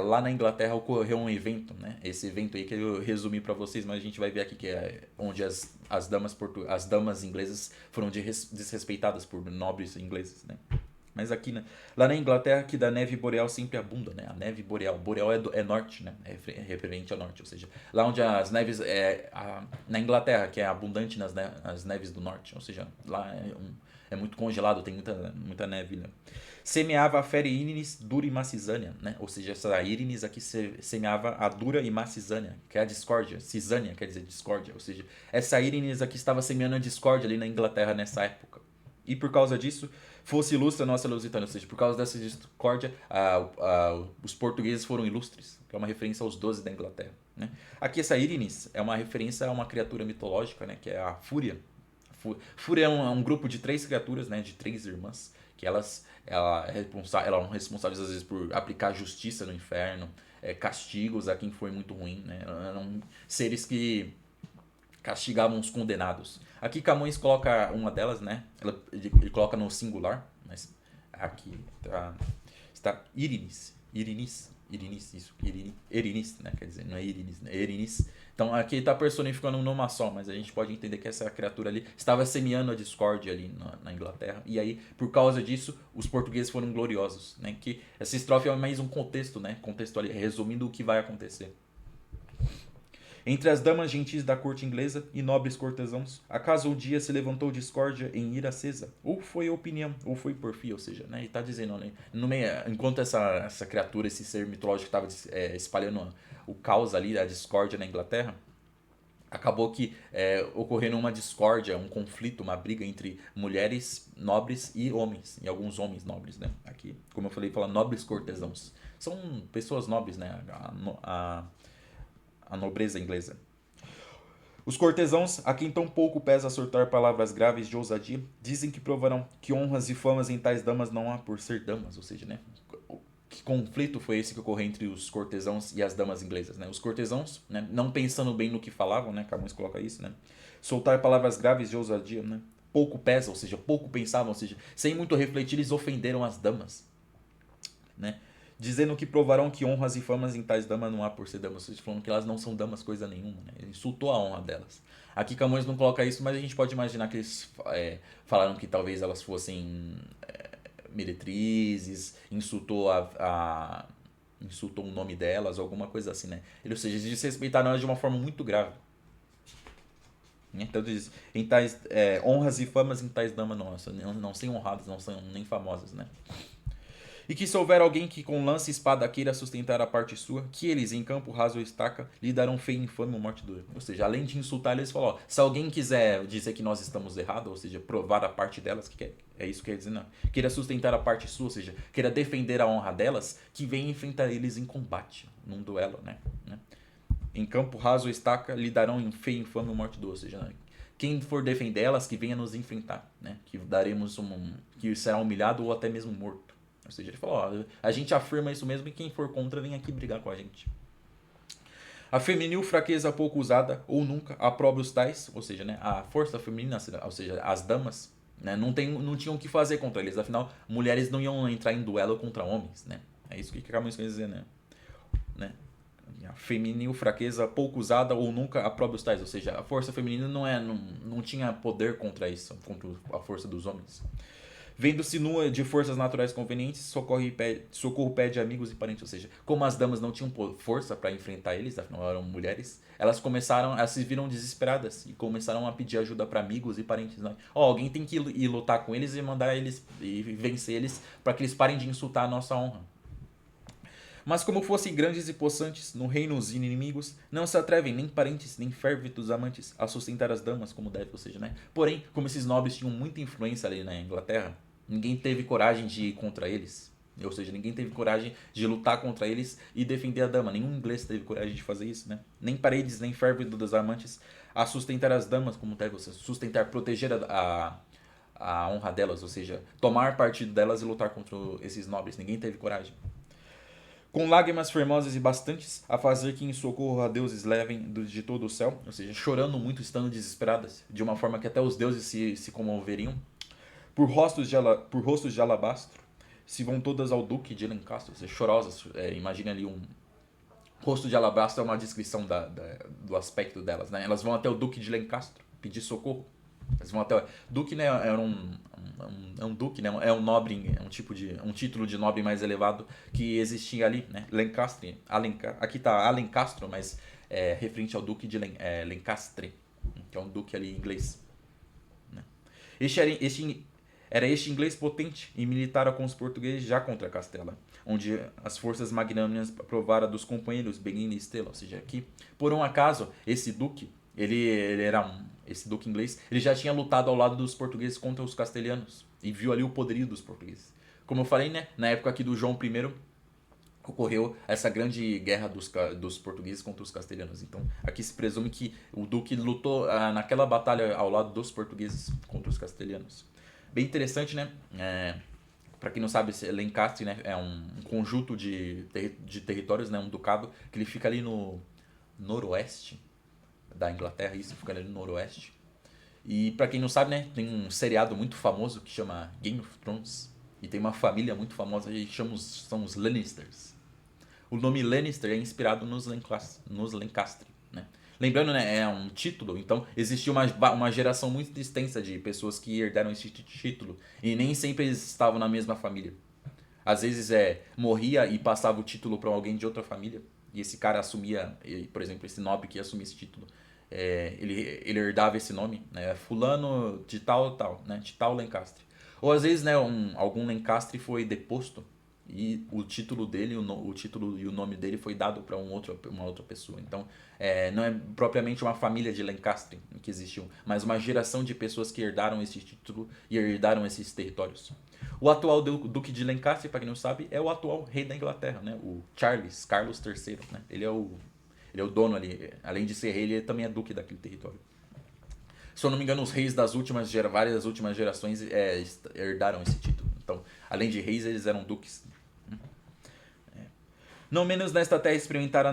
lá na Inglaterra ocorreu um evento, né? Esse evento aí que eu resumi para vocês, mas a gente vai ver aqui que é onde as damas inglesas foram desrespeitadas por nobres ingleses, né? Mas aqui, né? Lá na Inglaterra, que da neve boreal sempre abunda, né? A neve boreal. Boreal é norte, né? É referente ao norte. Ou seja, lá onde as neves. Na Inglaterra, que é abundante as neves do norte. Ou seja, lá é muito congelado, tem muita neve, né? Semeava a fera Irinis dura e macisânia, né? Ou seja, essa Irinis aqui semeava a dura e macisânia, que é a discórdia. Cisânia quer dizer discórdia. Ou seja, essa Irinis aqui estava semeando a discórdia ali na Inglaterra nessa época. E por causa disso, fosse ilustre a nossa lusitânia. Ou seja, por causa dessa discórdia, os portugueses foram ilustres, que é uma referência aos 12 da Inglaterra, né? Aqui essa Irinis é uma referência a uma criatura mitológica, né? Que é a Fúria. Fúria é um grupo de 3 criaturas, né? De 3 irmãs, que elas são responsáveis às vezes por aplicar justiça no inferno, castigos a quem foi muito ruim, né? Eram seres que castigavam os condenados. Aqui Camões coloca uma delas, né? Ele coloca no singular, mas aqui está Irinis, isso, Erinis, né? Quer dizer, não é Irinis, né? Erinis. Então aqui está personificando um nome só, mas a gente pode entender que essa criatura ali estava semeando a discórdia ali na Inglaterra. E aí, por causa disso, os portugueses foram gloriosos, né? Que essa estrofe é mais um contexto, né? Contexto ali, resumindo o que vai acontecer. Entre as damas gentis da corte inglesa e nobres cortesãos, acaso o dia se levantou discórdia em ira acesa? Ou foi opinião, ou foi porfia, ou seja, né, ele está dizendo, né, no meio, enquanto essa criatura, esse ser mitológico estava espalhando o caos ali, a discórdia na Inglaterra, acabou que ocorrendo uma discórdia, um conflito, uma briga entre mulheres nobres e homens, e alguns homens nobres, né? Aqui, como eu falei, fala nobres cortesãos. São pessoas nobres, né? A nobreza inglesa. Os cortesãos, a quem tão pouco pesa soltar palavras graves de ousadia, dizem que provarão que honras e famas em tais damas não há por ser damas, ou seja, né? Que conflito foi esse que ocorreu entre os cortesãos e as damas inglesas, né? Os cortesãos, né, não pensando bem no que falavam, né? Camões coloca isso, né? Soltar palavras graves de ousadia, né? Pouco pesa, ou seja, pouco pensavam, ou seja, sem muito refletir, eles ofenderam as damas, né? Dizendo que provarão que honras e famas em tais damas não há por ser damas, ou seja, falando que elas não são damas coisa nenhuma, né? Ele insultou a honra delas. Aqui Camões não coloca isso, mas a gente pode imaginar que eles falaram que talvez elas fossem meretrizes, insultou insultou o nome delas, alguma coisa assim, né? Ou seja, eles desrespeitaram elas de uma forma muito grave. Então diz, em tais honras e famas em tais damas não são honradas, não são nem famosas, né? E que se houver alguém que com lance e espada queira sustentar a parte sua, que eles, em campo raso ou estaca, lhe darão feia, infame ou morte dura. Ou seja, além de insultar, eles falam, ó, se alguém quiser dizer que nós estamos errados, ou seja, provar a parte delas, é isso que quer dizer, não. Queira sustentar a parte sua, ou seja, queira defender a honra delas, que venha enfrentar eles em combate, num duelo, né? Em campo raso ou estaca, lhe darão feia, infame ou morte dura. Ou seja, quem for defender elas, que venha nos enfrentar, né? Que daremos que será humilhado ou até mesmo morto. Ou seja, ele falou, ó, a gente afirma isso mesmo e quem for contra vem aqui brigar com a gente. A feminil fraqueza pouco usada ou nunca aproba os tais, ou seja, né, a força feminina, ou seja, as damas, né, não tinham o que fazer contra eles, afinal, mulheres não iam entrar em duelo contra homens, né? É isso que Camões quer dizer, né? A feminil fraqueza pouco usada ou nunca aproba os tais, ou seja, a força feminina não tinha poder contra isso, contra a força dos homens. Vendo-se nua de forças naturais convenientes, socorro pede amigos e parentes. Ou seja, como as damas não tinham força para enfrentar eles, afinal eram mulheres, elas se viram desesperadas e começaram a pedir ajuda para amigos e parentes. Né? Alguém tem que ir lutar com eles e mandar eles e vencer eles para que eles parem de insultar a nossa honra. Mas como fossem grandes e possantes no reino os inimigos, não se atrevem nem parentes, nem férvitos amantes a sustentar as damas como deve, ou seja, né? Porém, como esses nobres tinham muita influência ali na Inglaterra, ninguém teve coragem de ir contra eles. Ou seja, ninguém teve coragem de lutar contra eles e defender a dama. Nenhum inglês teve coragem de fazer isso, né? Nem paredes, nem férvitos dos amantes a sustentar as damas como deve, ou seja, sustentar, proteger a honra delas, ou seja, tomar partido delas e lutar contra esses nobres. Ninguém teve coragem. Com lágrimas formosas e bastantes, a fazer que em socorro a deuses levem de todo o céu, ou seja, chorando muito, estando desesperadas, de uma forma que até os deuses se comoveriam, por rostos de alabastro, se vão todas ao duque de Lencastre, ou seja, chorosas. Imagine ali um rosto de alabastro, é uma descrição do aspecto delas, né? Elas vão até o duque de Lencastre pedir socorro. Eles vão até duque, né? É um duque, né? É um nobre, um título de nobre mais elevado que existia ali, né? Lencastre, aqui tá Alencastro, mas é referente ao duque de Lencastre, que é um duque ali inglês, né? Era este inglês potente e militara com os portugueses já contra Castela, onde as forças magnânimas provara dos companheiros Beguine e Estela. Ou seja, aqui, por um acaso, esse duque, esse duque inglês, ele já tinha lutado ao lado dos portugueses contra os castelhanos e viu ali o poderio dos portugueses. Como eu falei, né, na época aqui do João I, ocorreu essa grande guerra dos portugueses contra os castelhanos. Então, aqui se presume que o duque lutou naquela batalha ao lado dos portugueses contra os castelhanos. Bem interessante, né? Para quem não sabe, Lencastre, né, é um conjunto de territórios, né, um ducado, que ele fica ali no noroeste da Inglaterra, isso fica ali no noroeste. E para quem não sabe, né, tem um seriado muito famoso que chama Game of Thrones, e tem uma família muito famosa que são os Lannisters. O nome Lannister é inspirado nos Lancaster, né? Lembrando, né, é um título, então existia uma geração muito extensa de pessoas que herdaram esse título e nem sempre eles estavam na mesma família. Às vezes morria e passava o título para alguém de outra família e esse cara assumia, por exemplo, esse nobre que assumia esse título, ele herdava esse nome, né, fulano de tal, né, de tal Lancaster. Ou às vezes, né, algum Lancaster foi deposto e o título dele, o título e o nome dele foi dado para uma outra pessoa. Então, não é propriamente uma família de Lancaster que existiu, mas uma geração de pessoas que herdaram esse título e herdaram esses territórios. O atual Duque de Lancaster, para quem não sabe, é o atual rei da Inglaterra, né? O Carlos III, né? Ele é o dono ali. Além de ser rei, ele também é duque daquele território. Se eu não me engano, os reis várias últimas gerações herdaram esse título. Então, além de reis, eles eram duques. Não menos nesta terra experimentara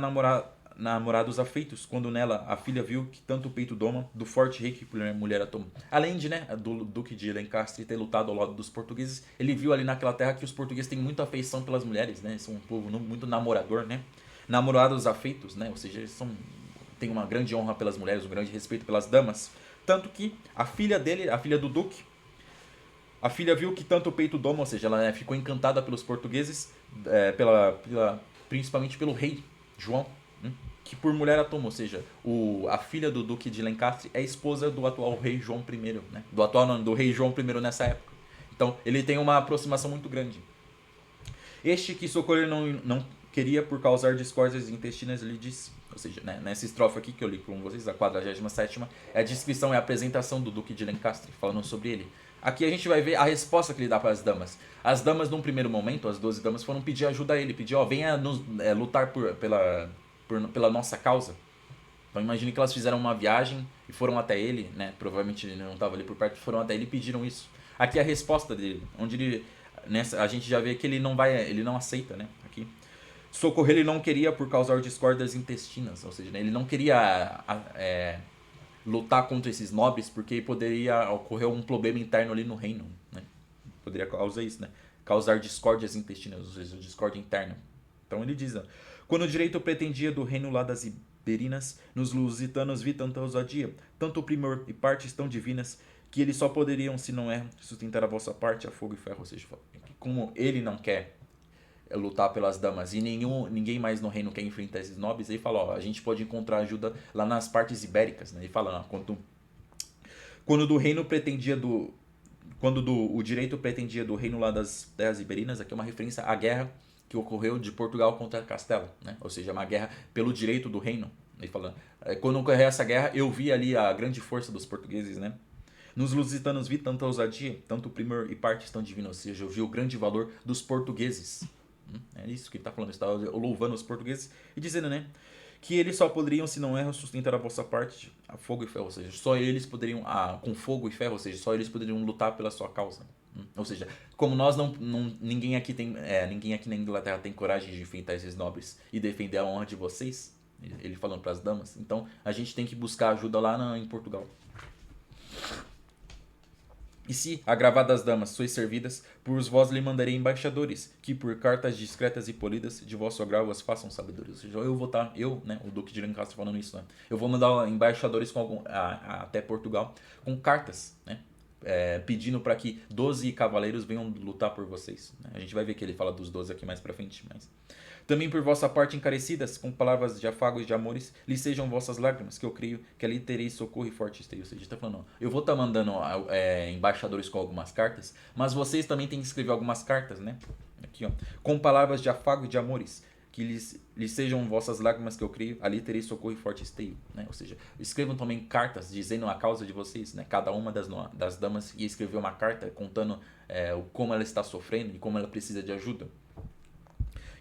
namorados afeitos, quando nela a filha viu que tanto o peito doma do forte rei que a mulher a tomou. Além de, né, do duque de Lencastre ter lutado ao lado dos portugueses, ele viu ali naquela terra que os portugueses têm muita afeição pelas mulheres, né? São um povo muito namorador, né? Namorados afeitos, né? Ou seja, eles têm uma grande honra pelas mulheres, um grande respeito pelas damas. Tanto que a filha dele, a filha do duque, a filha viu que tanto o peito doma, ou seja, ela, né, ficou encantada pelos portugueses, principalmente pelo rei João, né, que por mulher a tomou, ou seja, a filha do duque de Lencastre é esposa do atual rei João I, né, do rei João I nessa época. Então ele tem uma aproximação muito grande. Este que socorrer não queria por causar discórdias intestinas lhe disse. Ou seja, né, nessa estrofe aqui que eu li com vocês, a 47ª, é a descrição, é a apresentação do duque de Lencastre, falando sobre ele. Aqui a gente vai ver a resposta que ele dá para as damas. As damas, num primeiro momento, as 12 damas, foram pedir ajuda a ele. Pedir, venha lutar pela nossa causa. Então imagine que elas fizeram uma viagem e foram até ele, né? Provavelmente ele não estava ali por perto, foram até ele e pediram isso. Aqui é a resposta dele, onde a gente já vê que ele não aceita, né? Aqui. Socorrer ele não queria por causar discórdias intestinas, ou seja, né, ele não queria lutar contra esses nobres porque poderia ocorrer um problema interno ali no reino, né? Poderia causar isso, né? Causar discórdias intestinas, ou seja, discórdia interna. Então ele diz, quando o direito pretendia do reino lá das Iberinas, nos lusitanos vi tanta ousadia, tanto primor e partes tão divinas, que eles só poderiam, se não sustentar a vossa parte a fogo e ferro. Ou seja, como ele não quer lutar pelas damas e ninguém mais no reino quer enfrentar esses nobres, ele fala, a gente pode encontrar ajuda lá nas partes ibéricas, né? Ele fala, quando o direito pretendia do reino lá das terras iberinas, aqui é uma referência à guerra que ocorreu de Portugal contra Castela, né? Ou seja, uma guerra pelo direito do reino. Ele fala, quando ocorreu essa guerra, eu vi ali a grande força dos portugueses, né? Nos lusitanos vi tanta ousadia, tanto primor e partes tão divinas, ou seja, eu vi o grande valor dos portugueses. É isso que ele está falando, ele está louvando os portugueses e dizendo, né, Que eles só poderiam, se não erro, sustentar a vossa parte a fogo e ferro, ou seja, só eles poderiam, com fogo e ferro, ou seja, só eles poderiam lutar pela sua causa. Ou seja, como nós ninguém aqui tem, ninguém aqui na Inglaterra tem coragem de enfrentar esses nobres e defender a honra de vocês, ele falando para as damas, então a gente tem que buscar ajuda lá em Portugal. E se, agravadas damas, sois servidas, por vós lhe mandarei embaixadores, que por cartas discretas e polidas, de vosso agravo as façam sabedores. Ou seja, eu vou estar, né, o Duque de Lancaster falando isso, né? Eu vou mandar embaixadores até Portugal com cartas, né? Pedindo para que 12 cavaleiros venham lutar por vocês. Né? A gente vai ver que ele fala dos 12 aqui mais pra frente, mas... Também por vossa parte encarecidas, com palavras de afagos e de amores, lhe sejam vossas lágrimas, que eu creio que ali tereis socorro e forte esteio. Ou seja, está falando, eu vou estar mandando embaixadores com algumas cartas, mas vocês também têm que escrever algumas cartas, né? Aqui, ó. Com palavras de afago e de amores, que lhes sejam vossas lágrimas, que eu creio, ali tereis socorro e forte esteio. Né? Ou seja, escrevam também cartas dizendo a causa de vocês, né? Cada uma das damas ia escrever uma carta contando como ela está sofrendo e como ela precisa de ajuda.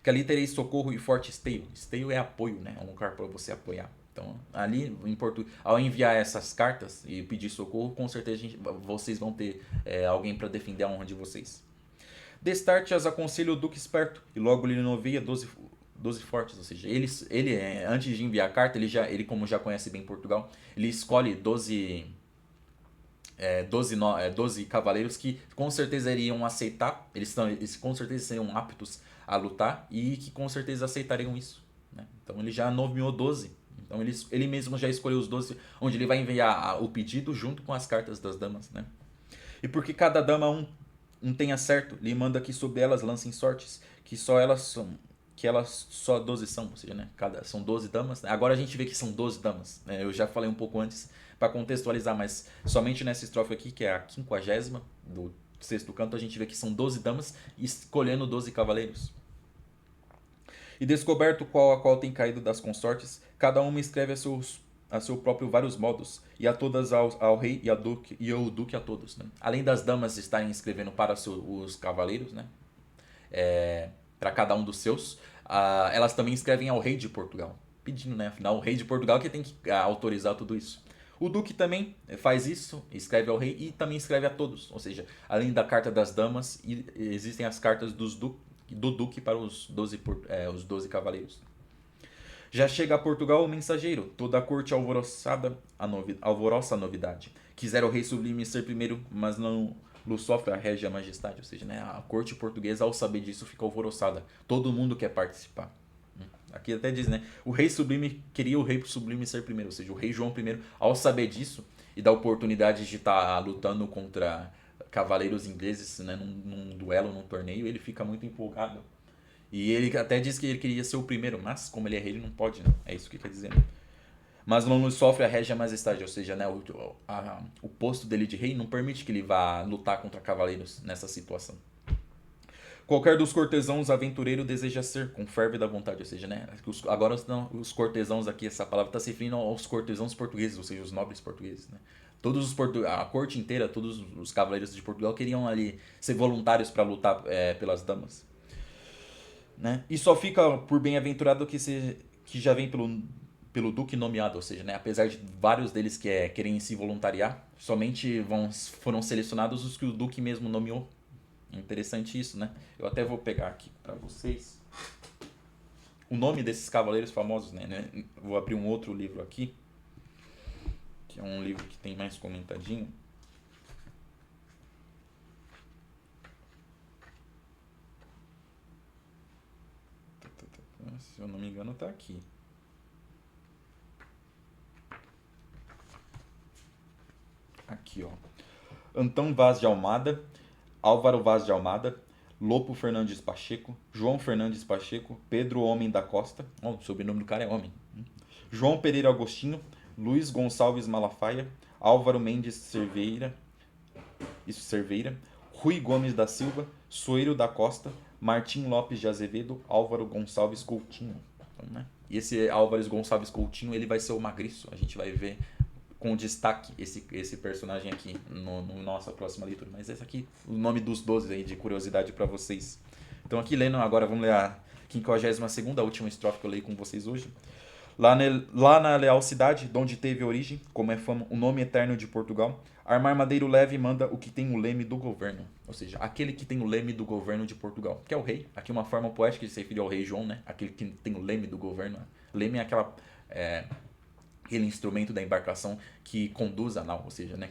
Que ali tereis socorro e forte esteio. Esteio é apoio, né? É um lugar para você apoiar. Então, ali em Portugal, ao enviar essas cartas e pedir socorro, com certeza vocês vão ter alguém para defender a honra de vocês. Destarte as aconselho o Duque esperto, e logo lhe noveia 12 fortes. Ou seja, ele antes de enviar a carta, ele como já conhece bem Portugal, ele escolhe 12 cavaleiros que com certeza iriam aceitar, eles com certeza seriam aptos a lutar e que com certeza aceitariam isso. Né? Então ele já nomeou 12. Então ele mesmo já escolheu os 12, onde ele vai enviar o pedido junto com as cartas das damas. Né? E porque cada dama um tenha certo, lhe manda que sobre elas lancem sortes, que elas só 12 são, ou seja, né? São 12 damas. Agora a gente vê que são 12 damas. Né? Eu já falei um pouco antes para contextualizar, mas somente nessa estrofe aqui, que é a 50ª do sexto canto, a gente vê que são 12 damas escolhendo 12 cavaleiros. E descoberto qual a qual tem caído das consortes, cada uma escreve a seu próprio vários modos, e a todas ao rei e ao duque a todos. Né? Além das damas estarem escrevendo para os cavaleiros, né? Para cada um dos seus, elas também escrevem ao rei de Portugal, pedindo, né? Afinal, o rei de Portugal que tem que autorizar tudo isso. O duque também faz isso, escreve ao rei e também escreve a todos. Ou seja, além da carta das damas, existem as cartas do duque para os 12 cavaleiros. Já chega a Portugal o mensageiro, toda a corte alvoroçada, alvoroça a novidade. Quisera o rei sublime ser primeiro, mas não lhe sofre a régia majestade. Ou seja, né, a corte portuguesa, ao saber disso, fica alvoroçada. Todo mundo quer participar. Aqui até diz, né? O rei sublime queria o rei sublime ser primeiro. Ou seja, o rei João I, ao saber disso e da oportunidade de estar lutando contra cavaleiros ingleses, né, num duelo, num torneio, ele fica muito empolgado. E ele até diz que ele queria ser o primeiro, mas como ele é rei, ele não pode, né? É isso que quer dizer. Né? Mas não lhe sofre a régia majestade, ou seja, né, o posto dele de rei não permite que ele vá lutar contra cavaleiros nessa situação. Qualquer dos cortesãos aventureiro deseja ser, com ferve da vontade. Ou seja, né? Agora os cortesãos aqui, essa palavra está se referindo aos cortesãos portugueses, ou seja, os nobres portugueses. Né? A corte inteira, todos os cavaleiros de Portugal queriam ali ser voluntários para lutar pelas damas. Né? E só fica por bem-aventurado que já vem pelo duque nomeado, ou seja, né, apesar de vários deles querem se voluntariar, somente foram selecionados os que o duque mesmo nomeou. Interessante isso, né? Eu até vou pegar aqui para vocês o nome desses cavaleiros famosos, né? Vou abrir um outro livro aqui, que é um livro que tem mais comentadinho. Se eu não me engano, tá aqui. Aqui, ó. Antão Vaz de Almada, Álvaro Vaz de Almada, Lopo Fernandes Pacheco, João Fernandes Pacheco, Pedro Homem da Costa, o sobrenome do cara é Homem, João Pereira Agostinho, Luiz Gonçalves Malafaia, Álvaro Mendes Cerveira, Rui Gomes da Silva, Soeiro da Costa, Martim Lopes de Azevedo, Álvaro Gonçalves Coutinho. Então, né? E esse Álvaro Gonçalves Coutinho, ele vai ser o Magriço. A gente vai ver com destaque esse personagem aqui no nossa próxima leitura. Mas esse aqui, o nome dos 12 aí, de curiosidade para vocês. Então aqui lendo agora, vamos ler a 52ª, a última estrofe que eu leio com vocês hoje. Lá na leal cidade, donde teve origem, como é fama, o nome eterno de Portugal, armar madeiro leve manda o que tem o leme do governo. Ou seja, aquele que tem o leme do governo de Portugal, que é o rei. Aqui uma forma poética de se referir ao rei João, né? Aquele que tem o leme do governo. Leme é aquele instrumento da embarcação que conduz a nau, ou seja, né,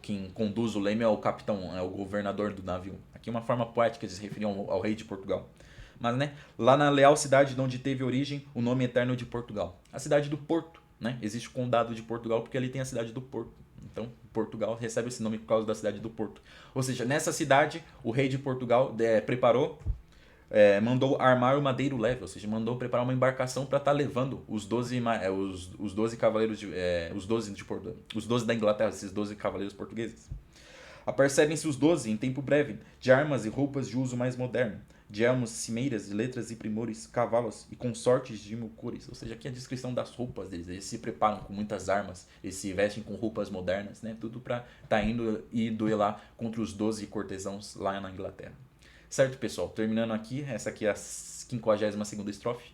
quem conduz o leme é o capitão, é o governador do navio. Aqui uma forma poética de se referir ao rei de Portugal. Mas, né, lá na leal cidade de onde teve origem o nome eterno de Portugal. A cidade do Porto, né? Existe o condado de Portugal porque ali tem a cidade do Porto. Então, Portugal recebe esse nome por causa da cidade do Porto. Ou seja, nessa cidade, o rei de Portugal mandou armar o madeiro leve, ou seja, mandou preparar uma embarcação para estar levando os 12 cavaleiros os 12 da Inglaterra, esses 12 cavaleiros portugueses. Apercebem-se os 12 em tempo breve, de armas e roupas de uso mais moderno, de elmos, cimeiras, letras e primores, cavalos e consortes de mil cores. Ou seja, aqui a descrição das roupas deles. Eles se preparam com muitas armas, eles se vestem com roupas modernas, né? Tudo para estar indo e duelar contra os 12 cortesãos lá na Inglaterra. Certo, pessoal? Terminando aqui, essa aqui é a 52ª estrofe.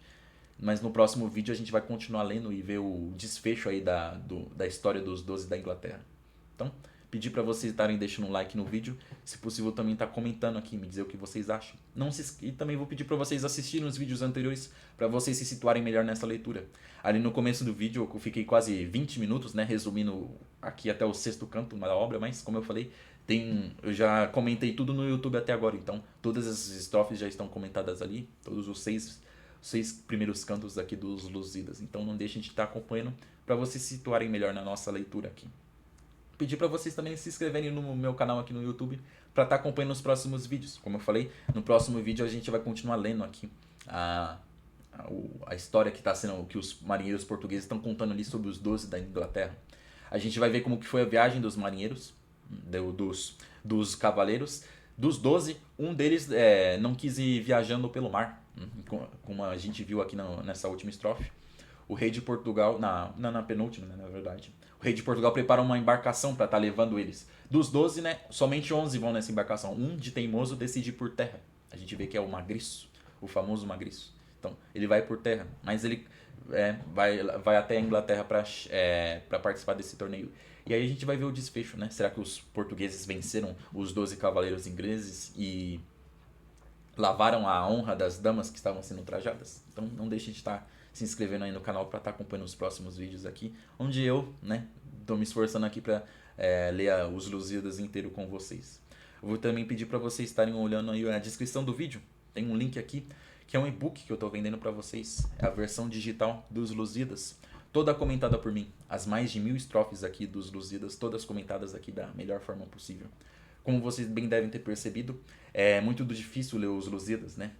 Mas no próximo vídeo a gente vai continuar lendo e ver o desfecho aí da história dos 12 da Inglaterra. Então, pedir para vocês estarem deixando um like no vídeo, se possível também tá comentando aqui, me dizer o que vocês acham. E também vou pedir para vocês assistirem os vídeos anteriores para vocês se situarem melhor nessa leitura. Ali no começo do vídeo eu fiquei quase 20 minutos, né, resumindo aqui até o sexto canto da obra, mas como eu falei, eu já comentei tudo no YouTube até agora, então todas as estrofes já estão comentadas ali, todos os seis primeiros cantos aqui dos Lusíadas. Então não deixem de estar acompanhando para vocês se situarem melhor na nossa leitura aqui. Pedir para vocês também se inscreverem no meu canal aqui no YouTube para estar acompanhando os próximos vídeos. Como eu falei, no próximo vídeo a gente vai continuar lendo aqui a história que os marinheiros portugueses estão contando ali sobre os 12 da Inglaterra. A gente vai ver como que foi a viagem dos marinheiros, dos cavaleiros. Dos 12, um deles não quis ir viajando pelo mar, como a gente viu aqui nessa última estrofe. O rei de Portugal, na penúltima, né, na verdade, o rei de Portugal prepara uma embarcação para estar levando eles. Dos 12, né, somente 11 vão nessa embarcação. Um, de teimoso, decide ir por terra. A gente vê que é o Magriço, o famoso Magriço. Então, ele vai por terra, mas ele vai até a Inglaterra para participar desse torneio. E aí a gente vai ver o desfecho, né? Será que os portugueses venceram os 12 cavaleiros ingleses e lavaram a honra das damas que estavam sendo trajadas? Então não deixe de estar se inscrevendo aí no canal para estar acompanhando os próximos vídeos aqui, onde eu, né, tô me esforçando aqui para ler os Lusíadas inteiro com vocês. Eu vou também pedir para vocês estarem olhando aí a descrição do vídeo, tem um link aqui, que é um e-book que eu estou vendendo para vocês, é a versão digital dos Lusíadas, toda comentada por mim, as mais de 1000 estrofes aqui dos Lusíadas, todas comentadas aqui da melhor forma possível. Como vocês bem devem ter percebido, é muito difícil ler os Lusíadas, né?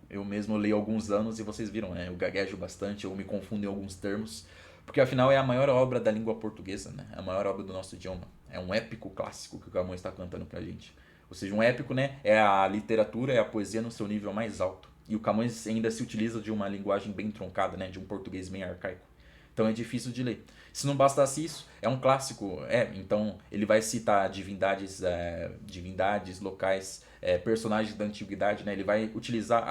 Eu mesmo leio há alguns anos e vocês viram, né? Eu gaguejo bastante, eu me confundo em alguns termos, porque afinal é a maior obra da língua portuguesa, né? É a maior obra do nosso idioma. É um épico clássico que o Camões está cantando pra gente. Ou seja, um épico, né? É a literatura, é a poesia no seu nível mais alto. E o Camões ainda se utiliza de uma linguagem bem truncada, né? De um português bem arcaico. Então é difícil de ler. Se não bastasse isso, é um clássico. Então ele vai citar divindades locais, personagens da antiguidade, né? Ele vai utilizar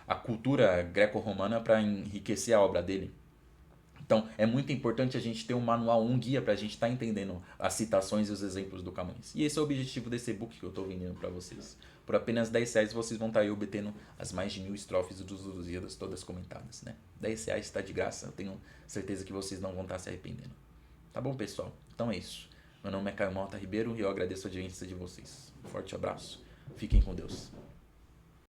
a cultura greco-romana para enriquecer a obra dele. Então é muito importante a gente ter um manual, um guia para a gente estar entendendo as citações e os exemplos do Camões. E esse é o objetivo desse e-book que eu estou vendendo para vocês. Por apenas R$10 vocês vão estar aí obtendo as mais de 1000 estrofes dos Lusíadas, todas comentadas, né? R$10 está de graça, eu tenho certeza que vocês não vão estar se arrependendo. Tá bom, pessoal? Então é isso. Meu nome é Caio Malta Ribeiro e eu agradeço a audiência de vocês. Um forte abraço, fiquem com Deus.